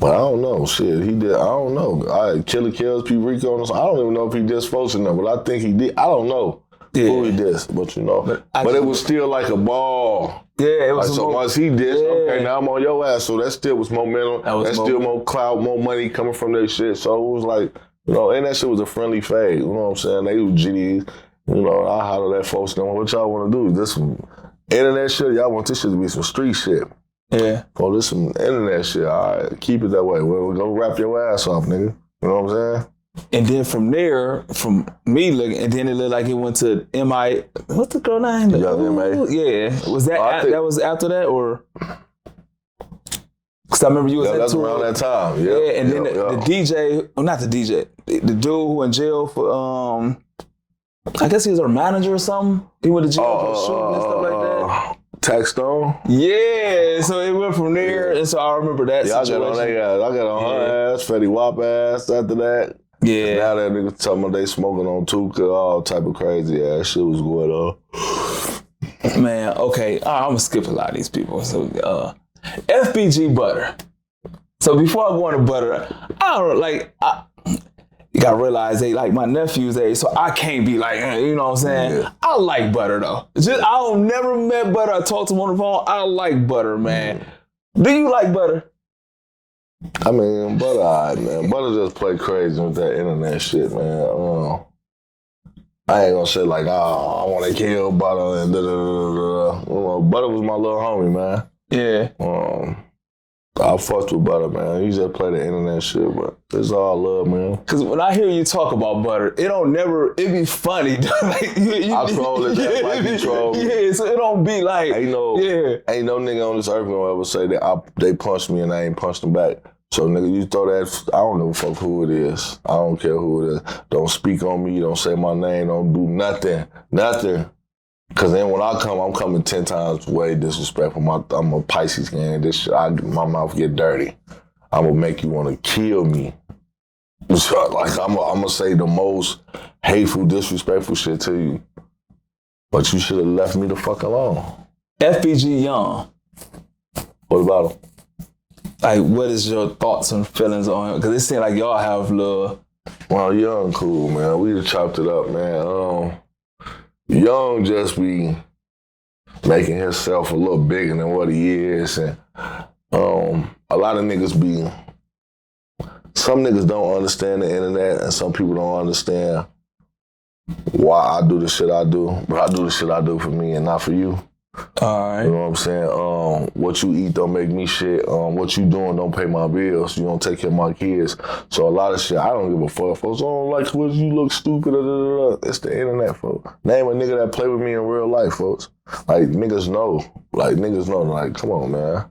But I don't know, shit. He did. I don't know. Killer Kills, P. Rico, I don't even know if he dissed folks in there, but I think he did. I don't know who he dissed, but you know. But it was still like a ball. Yeah, it was. Like, so once he dissed, okay, now I'm on your ass. So that still was momentum. That's still more clout, more money coming from that shit. So it was like, you know, and that shit was a friendly fade. You know what I'm saying? They was GDs. You know, I holler at folks. What y'all want to do? This some internet shit? Y'all want this shit to be some street shit? Yeah. Oh, this some internet shit. All right, keep it that way. We're gonna wrap your ass off, nigga. You know what I'm saying? And then from there, from me looking, and then it looked like it went to M.I. What's the girl name? M.A. Yeah. Was that that was after that, or? Because I remember you was that's around that time. Yep. Yeah, and then the DJ, well, not the DJ, the dude who in jail for, I guess he was our manager or something. He went to jail for shooting and stuff like that. Tax Stone? Yeah, so it went from there, and so I remember that situation. I got on her ass, Fetty Wap ass after that. Yeah. Now that niggas talking about they smoking on Tuka, all type of crazy ass shit was going on. Man, okay, I'm gonna skip a lot of these people. So, FBG Butter. So before I go into Butter, I don't like, you gotta realize they like my nephew's age, so I can't be like, you know what I'm saying? Yeah. I like Butter though. I don't never met Butter. I talked to him on the phone. I like Butter, man. Do you like Butter? I mean, Butter, all right, man. Butter just play crazy with that internet shit, man. I ain't gonna say like, I want to kill Butter and da-da-da-da-da. Butter was my little homie, man. Yeah. I fucked with Butter, man. He just play the internet shit, but it's all love, man. Cause when I hear you talk about Butter, it be funny. Like, I troll it, that might be troll. Yeah, so it don't be like, ain't no nigga on this earth gonna ever say that they punched me and I ain't punched them back. So nigga, you throw that, I don't give a fuck who it is. I don't care who it is. Don't speak on me, don't say my name, don't do nothing. Cause then when I come, I'm coming 10 times way disrespectful. I'm a Pisces gang. This shit, my mouth get dirty. I'm gonna make you wanna kill me. So, like I'm gonna say the most hateful, disrespectful shit to you. But you should have left me the fuck alone. FBG Young. What about him? Like, what is your thoughts and feelings on him? Cause it seems like y'all have little. Well, Young cool, man. We just chopped it up, man. Young just be making himself a little bigger than what he is. And a lot of niggas some niggas don't understand the internet and some people don't understand why I do the shit I do. But I do the shit I do for me and not for you. All right. You know what I'm saying? What you eat don't make me shit. What you doing don't pay my bills. You don't take care of my kids. So a lot of shit, I don't give a fuck. Folks don't like what you look stupid. It's the internet, folks. Name a nigga that play with me in real life, folks. Like, niggas know. Like, come on, man.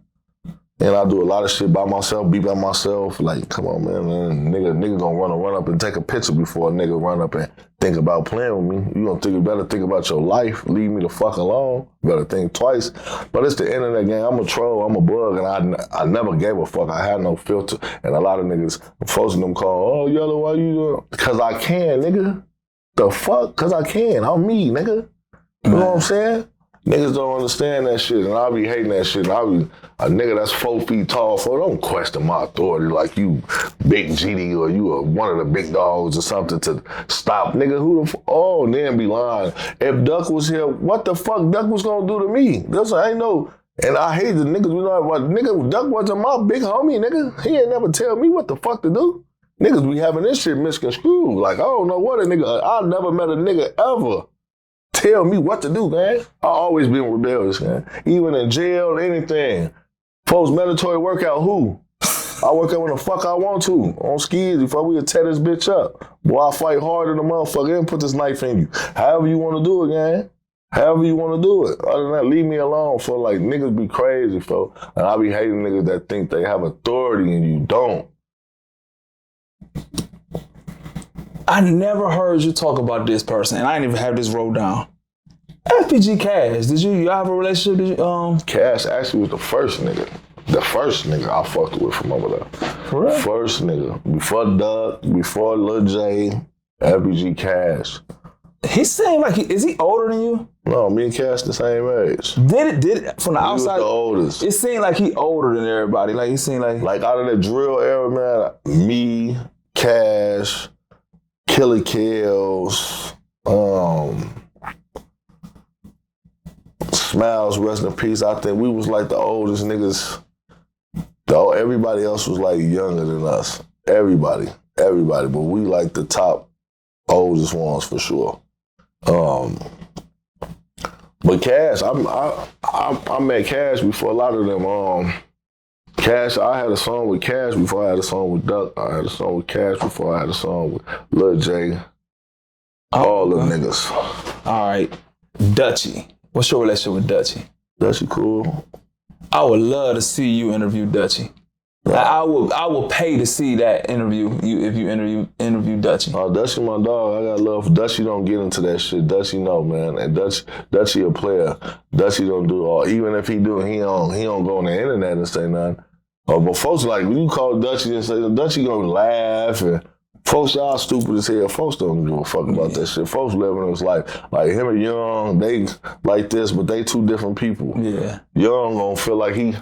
And I do a lot of shit by myself, be by myself. Like, come on, man. Nigga gonna run up and take a picture before a nigga run up and think about playing with me. You better think about your life. Leave me the fuck alone. You better think twice. But it's the internet game. I'm a troll. I'm a bug. And I never gave a fuck. I had no filter. And a lot of niggas, folks in them call, oh, Yella, why you doing? Because I can, nigga. The fuck? Because I can. I'm me, nigga. You know what I'm saying? Niggas don't understand that shit, and I be hating that shit. And I be a nigga that's 4 feet tall, so don't question my authority like you big GD or you are one of the big dogs or something to stop. Nigga, who the oh, then be lying. If Duck was here, what the fuck Duck was gonna do to me? I ain't know. And I hate the niggas, nigga, Duck wasn't my big homie, nigga. He ain't never tell me what the fuck to do. Niggas be having this shit misconstrued. Like, I don't know what a nigga, I never met a nigga ever tell me what to do, man. I always been rebellious, man. Even in jail, anything. Folks, mandatory workout, who? I work out when the fuck I want to. On Skezy, before we tear this bitch up. Boy, I fight harder than a motherfucker and put this knife in you. However you want to do it, gang. However you want to do it. Other than that, leave me alone, for like, niggas be crazy, folks. And I be hating niggas that think they have authority and you don't. I never heard you talk about this person, and I didn't even have this wrote down. FBG Cash, y'all have a relationship? Cash actually was the first nigga. The first nigga I fucked with from over there. For real? First nigga. Before Duck, before Lil J, FBG Cash. He seemed like is he older than you? No, me and Cash the same age. Did it from the outside? He was the oldest. It seemed like he older than everybody. Like he seemed like out of the drill era, man, me, Cash, Killer Kills, Smiles, rest in peace. I think we was like the oldest niggas. Everybody else was like younger than us. Everybody. But we like the top oldest ones for sure. But Cash, I met Cash before a lot of them. Cash, I had a song with Cash before I had a song with Duck. I had a song with Cash before I had a song with Lil J. All them niggas. All right, Dutchie. What's your relationship with Dutchie? Dutchie cool. I would love to see you interview Dutchie. Like, I will pay to see that interview if you interview Dutchie. Oh, Dutchie my dog. I got love for Dutchie. Don't get into that shit. Dutchie know, man. And Dutchie a player. Dutchie don't do all. Even if he do, he don't go on the internet and say nothing. But folks like when you call Dutchie and say Dutchie gonna laugh and folks y'all stupid as hell. Folks don't give a fuck about that shit. Folks living his life. Like him and Young, they like this, but they two different people. Yeah. Young gonna feel like he.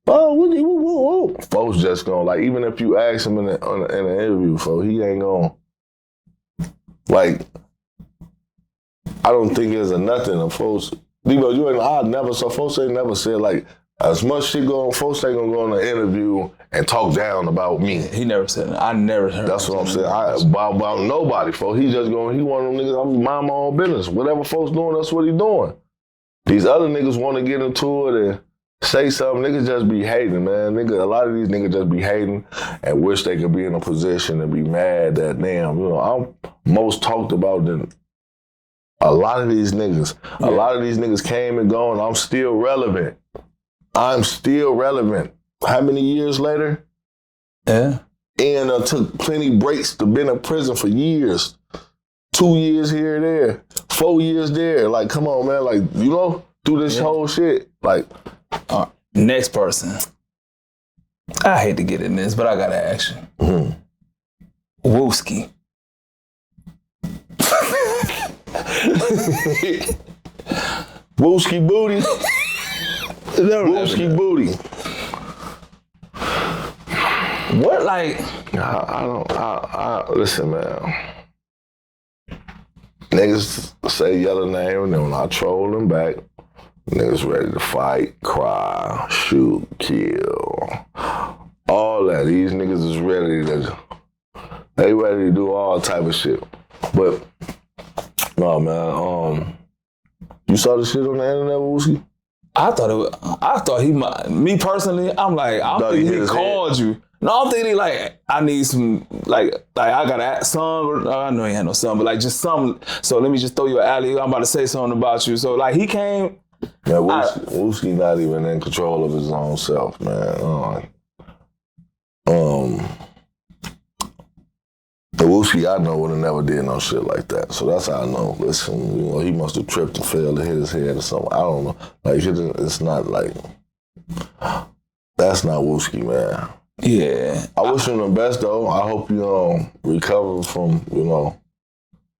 Oh, whoa. Folks just gonna, like, even if you ask him in an interview, folks, he ain't gonna, like, I don't think there's a nothing of folks. Folks ain't never said, like, as much shit going on, folks ain't gonna go on an interview and talk down about me. He never said that. I never heard That's what I'm saying. About nobody, folks. He just going, he one of them niggas, I'm mind my own business. Whatever folks doing, that's what he doing. These other niggas want to get into it and say something, niggas just be hating, man. A lot of these niggas just be hating and wish they could be in a position and be mad that, damn, I'm most talked about than a lot of these niggas. Yeah. A lot of these niggas came and gone. I'm still relevant. How many years later? Yeah. And took plenty breaks to been in prison for years. 2 years here and there. 4 years there. Like, come on, man. Like, through this whole shit. Like, next person. I hate to get in this, but I gotta ask you. Mm-hmm. Wooski. Wooski booty. Wooski booty. What, like? Listen, man. Niggas say Yella name, and then when I troll them back, niggas ready to fight, cry, shoot, kill, all that. These niggas is ready to do all type of shit. But no, man. You saw the shit on the internet, Wooski? I thought he might. Me personally, I'm like, I'm thinking he called you. No, I'm thinking like I need some like I got some. I know he had no son, but like just some. So let me just throw you an alley. I'm about to say something about you. So like he came. Yeah, Wooski not even in control of his own self, man. The Wooski I know would have never did no shit like that. So that's how I know. Listen, he must have tripped and fell to hit his head or something. I don't know. Like it's not like that's not Wooski, man. Yeah. I wish him the best though. I hope you recover from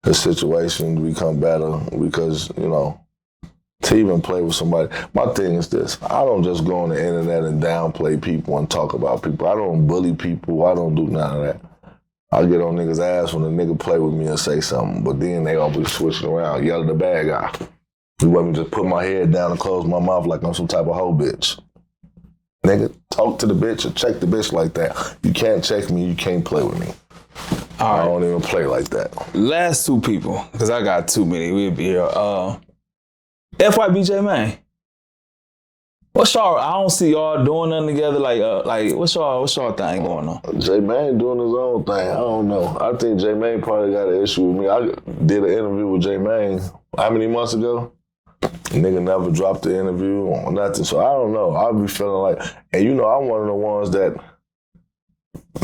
his situation, to become better because to even play with somebody. My thing is this: I don't just go on the internet and downplay people and talk about people. I don't bully people. I don't do none of that. I get on niggas' ass when a nigga play with me and say something, but then they all be switching around. Yella the bad guy. You want me to just put my head down and close my mouth like I'm some type of hoe bitch. Nigga, talk to the bitch or check the bitch like that. You can't check me, you can't play with me. All right. I don't even play like that. Last two people, because I got too many. We'll be here. FYBJ, man. What's y'all? I don't see y'all doing nothing together. Like what's y'all thing going on? J-Mane doing his own thing. I don't know. I think J-Mane probably got an issue with me. I did an interview with J-Mane how many months ago? Nigga never dropped the interview or nothing. So I don't know. I'll be feeling like, and I'm one of the ones that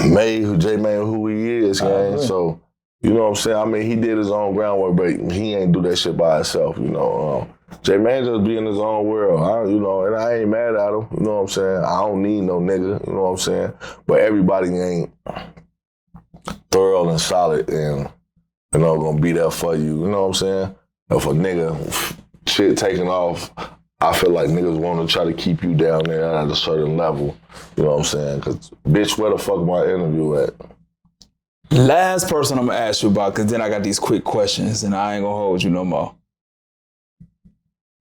made J-Mane who he is, gang. So You know what I'm saying? I mean, he did his own groundwork, but he ain't do that shit by himself, you know. J-Man just be in his own world, and I ain't mad at him, you know what I'm saying? I don't need no nigga, you know what I'm saying? But everybody ain't thorough and solid and, gonna be there for you, you know what I'm saying? If a nigga shit taking off, I feel like niggas want to try to keep you down there at a certain level, you know what I'm saying? Because, bitch, where the fuck my interview at? Last person I'm gonna ask you about, because then I got these quick questions and I ain't gonna hold you no more.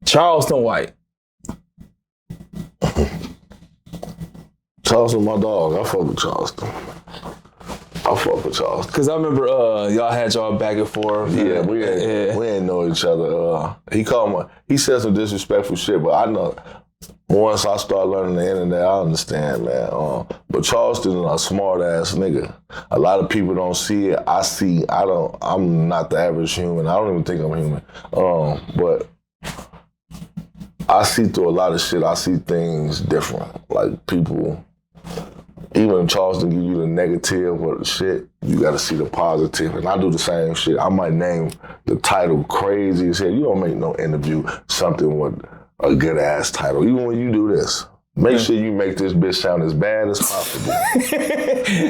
Charleston White. Charleston, my dog. I fuck with Charleston. Cause I remember y'all had y'all back and forth. Yeah, we ain't know each other. He said some disrespectful shit, but I know once I start learning the internet, I understand, man. But Charleston is a smart ass nigga. A lot of people don't see it. I see. I'm not the average human. I don't even think I'm human. But I see through a lot of shit. I see things different. Like people, even if Charleston give you the negative or the shit, you gotta see the positive. And I do the same shit. I might name the title crazy as hell. You don't make no interview something with a good ass title. Even when you do this, make sure you make this bitch sound as bad as possible.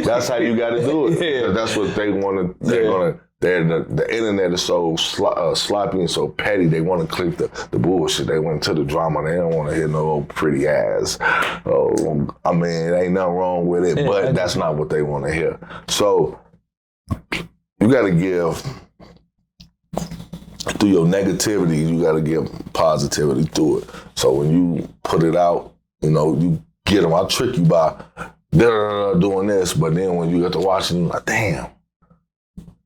That's how you gotta do it. Yeah. That's what they want to. The internet is so sloppy and so petty. They want to clip the bullshit. They went to the drama. They don't want to hear no old pretty ass. I mean, it ain't nothing wrong with it, but that's not what they want to hear. So you got to give, through your negativity, you got to give positivity through it. So when you put it out, you get them. I trick you by doing this, but then when you get to watching, you're like, damn.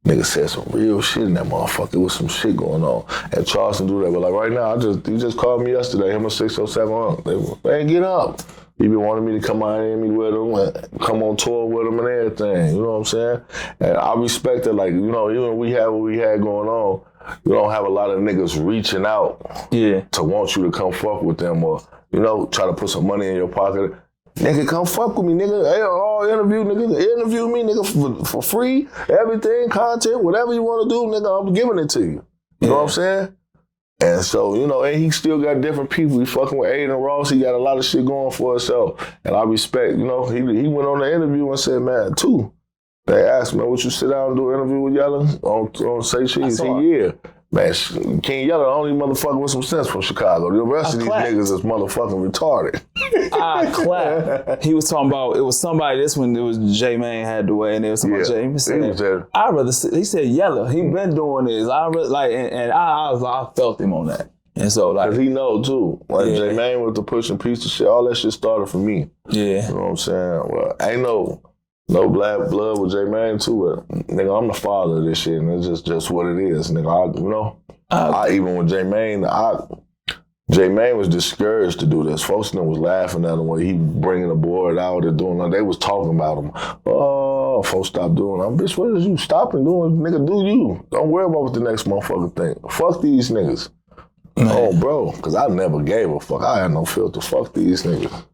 Nigga said some real shit in that motherfucker. There was some shit going on. And Charleston do that. But like right now, he just called me yesterday, him and 607. They ain't get up. He been wanting me to come out and meet with him and come on tour with him and everything. You know what I'm saying? And I respect it. Like, even when we had what we had going on, you don't have a lot of niggas reaching out to want you to come fuck with them or, try to put some money in your pocket. Nigga, come fuck with me, nigga. Hey, interview me, nigga, for free. Everything, content, whatever you want to do, nigga, I'm giving it to you. You know what I'm saying? And so, and he still got different people. He fucking with Aiden Ross. He got a lot of shit going for himself. And I respect, he went on the interview and said, man, too. They asked me, would you sit down and do an interview with Yella on Say Cheese? He said, yeah. Man, King Yella, the only motherfucker with some sense from Chicago. The rest of these niggas is motherfucking retarded. I clap. He was talking about, it was somebody, this one, it was J-Man had the way, and it was somebody, J-Man said, I'd rather, he said Yella, he been doing this. I felt him on that. And so, like. Cause he know too. Like, J-Man with the pushing piece of shit, all that shit started for me. Yeah. You know what I'm saying? Well, ain't no black blood with J-Man too. Nigga, I'm the father of this shit, and it's just what it is. Nigga, I even with J-Man, J-Man was discouraged to do this. Folks was laughing at him when he bringing the board out and doing that. They was talking about him. Oh, folks stop doing that. Bitch, what is you stopping doing? Nigga, do you. Don't worry about what the next motherfucker think. Fuck these niggas. Man. Oh, bro, because I never gave a fuck. I had no filter. Fuck these niggas.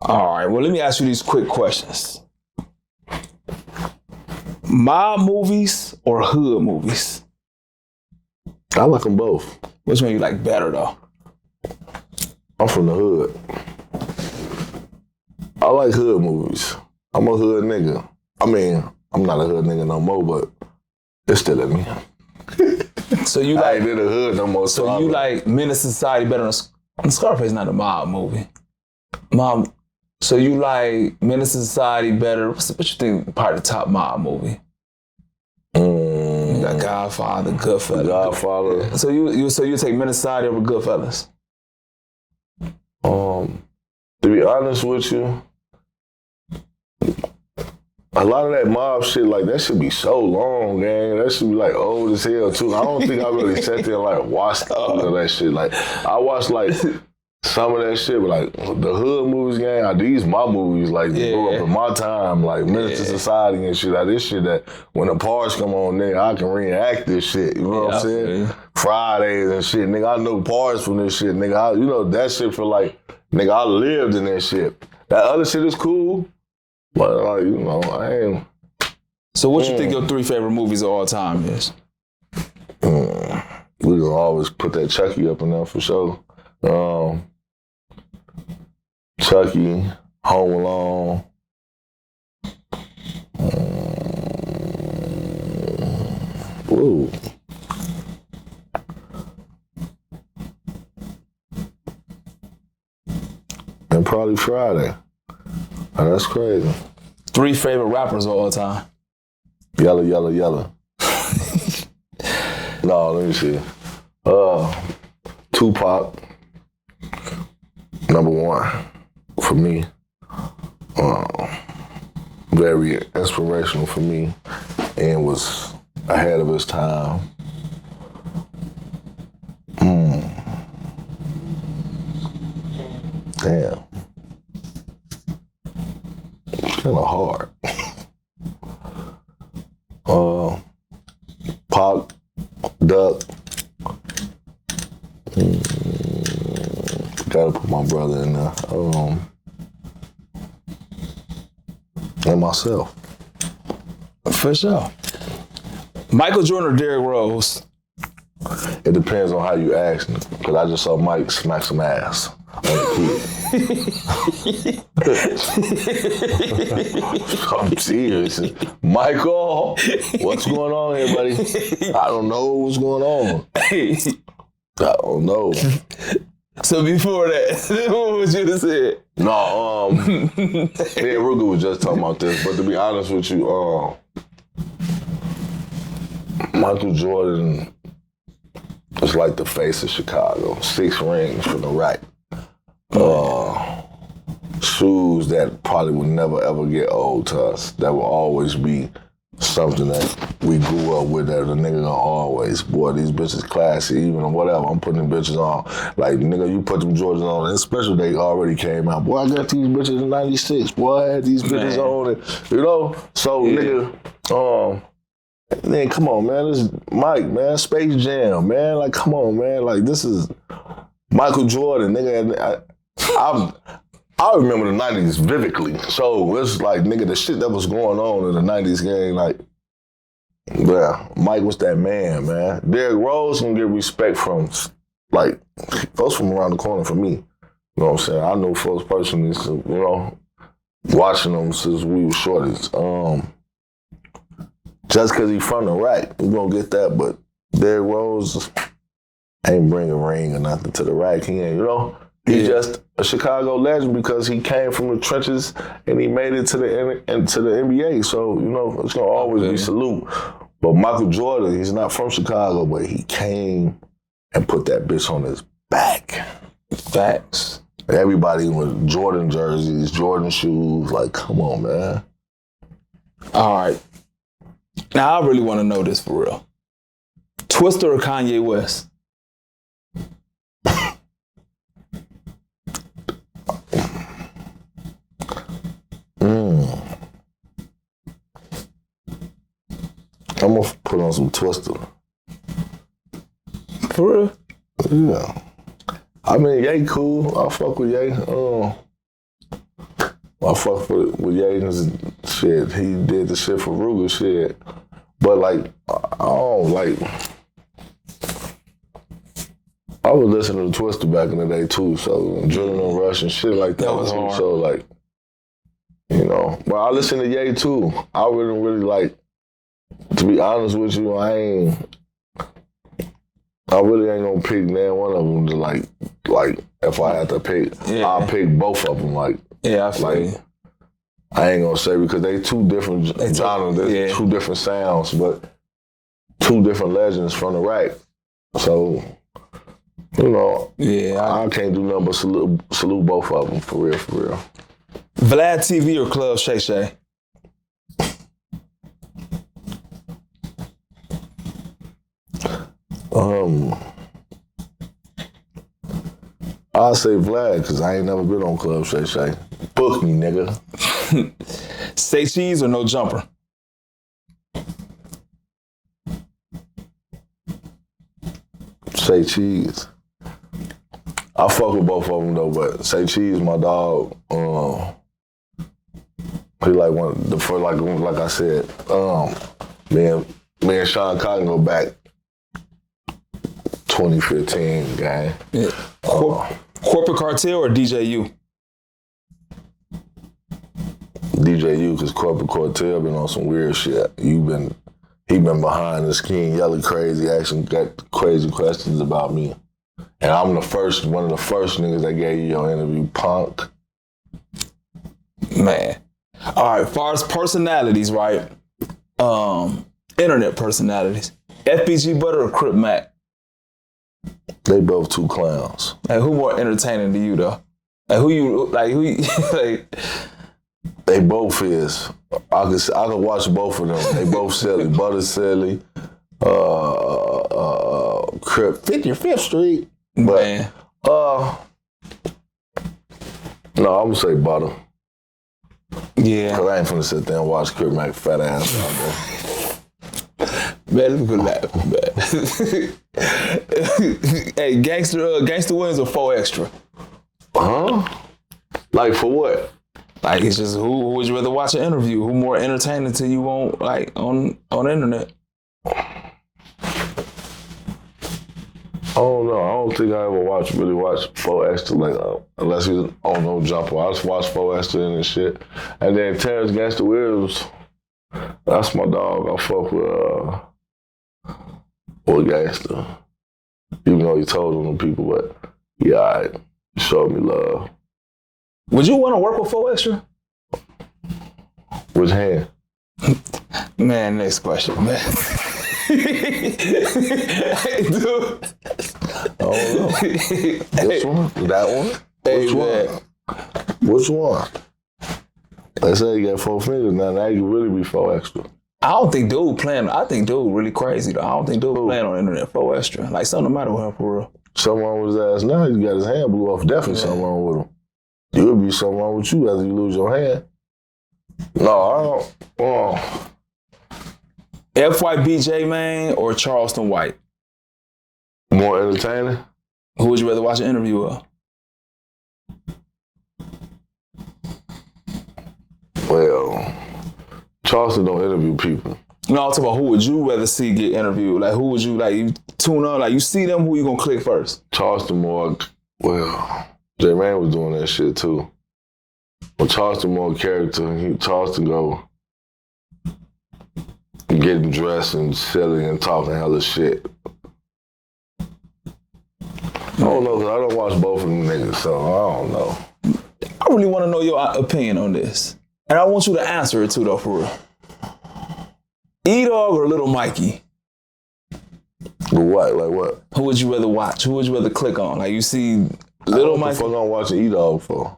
All right, well, let me ask you these quick questions. Mob movies or hood movies? I like them both. Which one you like better, though? I'm from the hood. I like hood movies. I'm a hood nigga. I mean, I'm not a hood nigga no more, but it's still in me. So you I ain't in the hood no more. So you like Menace to Society better than Scarface? Not a mob movie. So you like Menace to Society better? What you think part of the top mob movie? You got Godfather, Goodfellas. Godfather. So you take Menace to Society over Goodfellas? To be honest with you, a lot of that mob shit, like, that should be so long, gang. That should be, like, old as hell, too. I don't think I really sat there and, like, watched all of that shit. Like, I watched, like, some of that shit, but, like, the hood movies, gang, these my movies, like, grew up in my time, like, Menace to Society and shit. Like, this shit that when the parts come on, nigga, I can reenact this shit. You know what I'm saying? Fridays and shit, nigga, I know parts from this shit, nigga. That shit for, like, nigga, I lived in that shit. That other shit is cool. But, like, I ain't, So what you think your 3 favorite movies of all time is? We gonna always put that Chucky up in there for sure. Chucky, Home Alone. Ooh. And probably Friday. Oh, that's crazy. 3 favorite rappers of all time. Yella, Yella, Yella. No, let me see. Tupac, number 1 for me. Very inspirational for me and was ahead of his time. Damn. It's kind of hard. Pac, Duck. Gotta put my brother in there. And myself. For sure. Michael Jordan or Derrick Rose? It depends on how you ask me. Because I just saw Mike smack some ass on the kid. I'm serious. Michael, what's going on here, buddy? I don't know what's going on. I don't know. So before that, what would you have said? No, me and Ruger was just talking about this, but to be honest with you, Michael Jordan is like the face of Chicago. 6 rings from the right. Shoes that probably would never ever get old to us. That will always be something that we grew up with that a nigga gonna always, boy, these bitches classy, even whatever, I'm putting them bitches on. Like, nigga, you put them Jordans on, and special they already came out. Boy, I got these bitches in 96. Boy, I had these bitches on, and, you know? So, nigga, then come on, man, this is Mike, man, Space Jam, man, like, come on, man, like, this is Michael Jordan, nigga. I remember the 90s vividly. So it's like, nigga, the shit that was going on in the 90s game, like, yeah, Mike was that man, man. Derrick Rose can get respect from, like, folks from around the corner for me. You know what I'm saying? I know folks personally, so, you know, watching them since we were shorties. Just because he's from the rack, we gonna get that, but Derrick Rose ain't bring a ring or nothing to the rack. He ain't, you know? He's just a Chicago legend because he came from the trenches and he made it to the NBA. So, you know, it's going to always be salute. But Michael Jordan, he's not from Chicago, but he came and put that bitch on his back. Facts. Everybody with Jordan jerseys, Jordan shoes. Like, come on, man. All right. Now, I really want to know this for real. Twister or Kanye West? I'm gonna put on some Twister. For real? Yeah. I mean, Ye cool. I fuck with Ye. I fuck with Ye and shit. He did the shit for Ruger shit. But like, I don't like. I was listening to Twister back in the day too. So Adrenaline Rush and shit like that was hard. So like, you know. But I listen to Ye too. I really like. To be honest with you, I really ain't gonna pick none one of them. To like if I had to pick, I'll pick both of them. Like, yeah, I feel you. I ain't gonna say because they two different genres, two different sounds, but two different legends from the rack. So, you know, I can't do nothing but salute both of them for real, for real. Vlad TV or Club Shay Shay? I'll say Vlad, because I ain't never been on Club Shay Shay. Book me, nigga. Say cheese or no jumper? Say cheese. I fuck with both of them though, but Say Cheese, my dog, He like like I said, me and Sean Cotton go back 2015, gang. Yeah. Corporate Cartel or DJU? DJU, because Corporate Cartel been on some weird shit. He been behind this King Yella crazy, asking got crazy questions about me. And I'm one of the first niggas that gave you your interview, punk. Man. All right, as far as personalities, right? Internet personalities. FBG Butter or Crip Mac? They both two clowns. Like, who more entertaining to you though? Like, They both is. I could watch both of them. They both silly. Butter silly. Crip 55th Street. But man. No, I'm gonna say Butter. Yeah. Cause I ain't finna sit there and watch Crip Mac fat ass out Man, let me laugh, man. Hey, Gangster Wins or 4 Extra? Huh? Like for what? Like, it's just who would you rather watch an interview? Who more entertaining to you on the internet? I don't know. I don't think I ever really watch 4 Extra like unless he's on No Jumper. I just watch 4 Extra and shit. And then Terrence Gangsta Williams, that's my dog. I fuck with Gangsta. Even though he told on them people, but yeah, alright. He showed me love. Would you want to work with 4 Extra? Which hand? Man, next question, man. Hey, dude. I don't know. This one? That one? Hey, Which one? Which one? They say you got 4 fingers now. Now you can really be 4 Extra. I don't think dude playing. I think dude really crazy though. I don't think dude playing on the internet 4 Extra. Like something the matter with him for real. Something wrong with his ass now. He got his hand blew off. Definitely something wrong with him. It would be something wrong with you after you lose your hand. No, I don't. FYBJ, man, or Charleston White? More entertaining? Who would you rather watch an interview of? Well, Charleston don't interview people. No, I'm talking about who would you rather see get interviewed? Like, who would you, like, you tune on, like, you see them, who you gonna click first? Charleston more, well, J-Man was doing that shit too. But Charleston more character. Charleston go getting dressed and selling and talking hella shit. I don't know, because I don't watch both of them niggas, so I don't know. I really want to know your opinion on this. And I want you to answer it too, though, for real. Edogg or Little Mikey? What? Like what? Who would you rather watch? Who would you rather click on? Like, you see Little Mikey? What the fuck I'm watching Edogg for?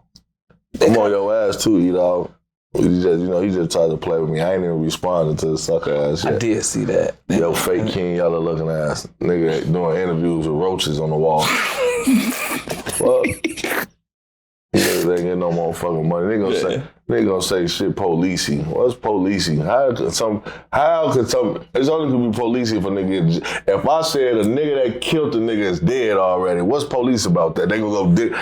I'm on your ass too, Edogg. He just tried to play with me. I ain't even responding to the sucker ass shit. I did see that. Yo, fake King Yella looking ass. Nigga doing interviews with roaches on the wall. Fuck. Niggas ain't getting no more fucking money. They gonna say shit policey. What's policey? How could some, it's only gonna be policey if a nigga, if I said a nigga that killed the nigga is dead already, what's police about that? They gonna go dig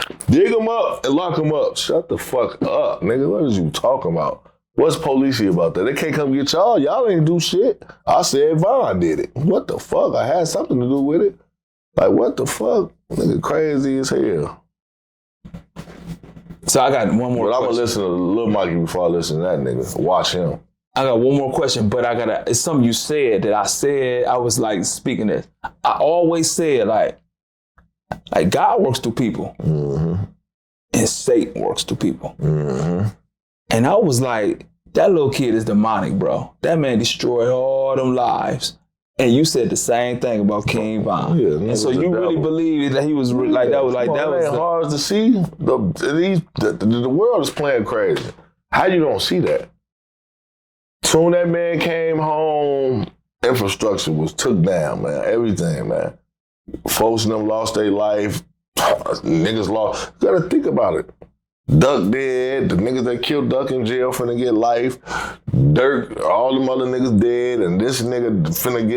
him up and lock him up. Shut the fuck up, nigga. What is you talking about? What's policey about that? They can't come get y'all. Y'all ain't do shit. I said Vaughn did it. What the fuck? I had something to do with it. Like, what the fuck? Nigga crazy as hell. So I got one more question. But I'm gonna listen to Lil Mikey before I listen to that nigga. Watch him. I got one more question, but it's something you said that I was like speaking this. I always said like God works through people. Mm-hmm. And Satan works through people. Mm-hmm. And I was like, that little kid is demonic, bro. That man destroyed all them lives. And you said the same thing about King Von. Yeah, and so you really believe that he was like that was like that was hard to see. The world is playing crazy. How you don't see that? Soon that man came home, infrastructure was took down, man. Everything, man. Folks in them lost their life. Niggas lost. You gotta think about it. Duck dead. The niggas that killed Duck in jail finna get life. Durk, all them other niggas dead, and this nigga finna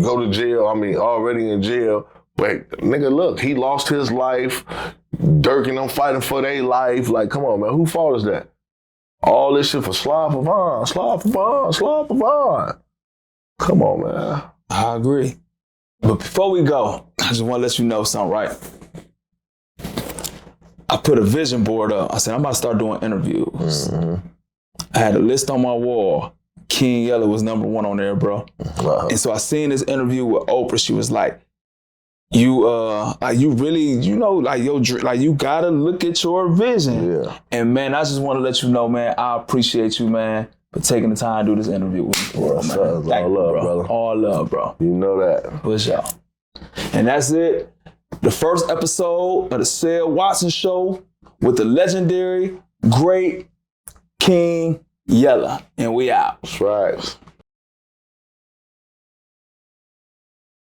go to jail. I mean, already in jail. But nigga, look, he lost his life. Durk and them fighting for their life. Like, come on, man. Who fault is that? All this shit for Slide for Vaughn, Slide for Vaughn, Slide for Vaughn. Come on, man. I agree. But before we go, I just want to let you know something, right? I put a vision board up. I said, I'm about to start doing interviews. I had a list on my wall. King Yella was number 1 on there, bro. And so I seen this interview with Oprah. She was like, you really, you gotta look at your vision. Yeah. And man, I just want to let you know, man, I appreciate you, man, for taking the time to do this interview with me. Well, man. All love, brother. All love, bro. You know that. For sure. And that's it. The first episode of the Ced Watson Show with the legendary, great King Yella. And we out. That's right.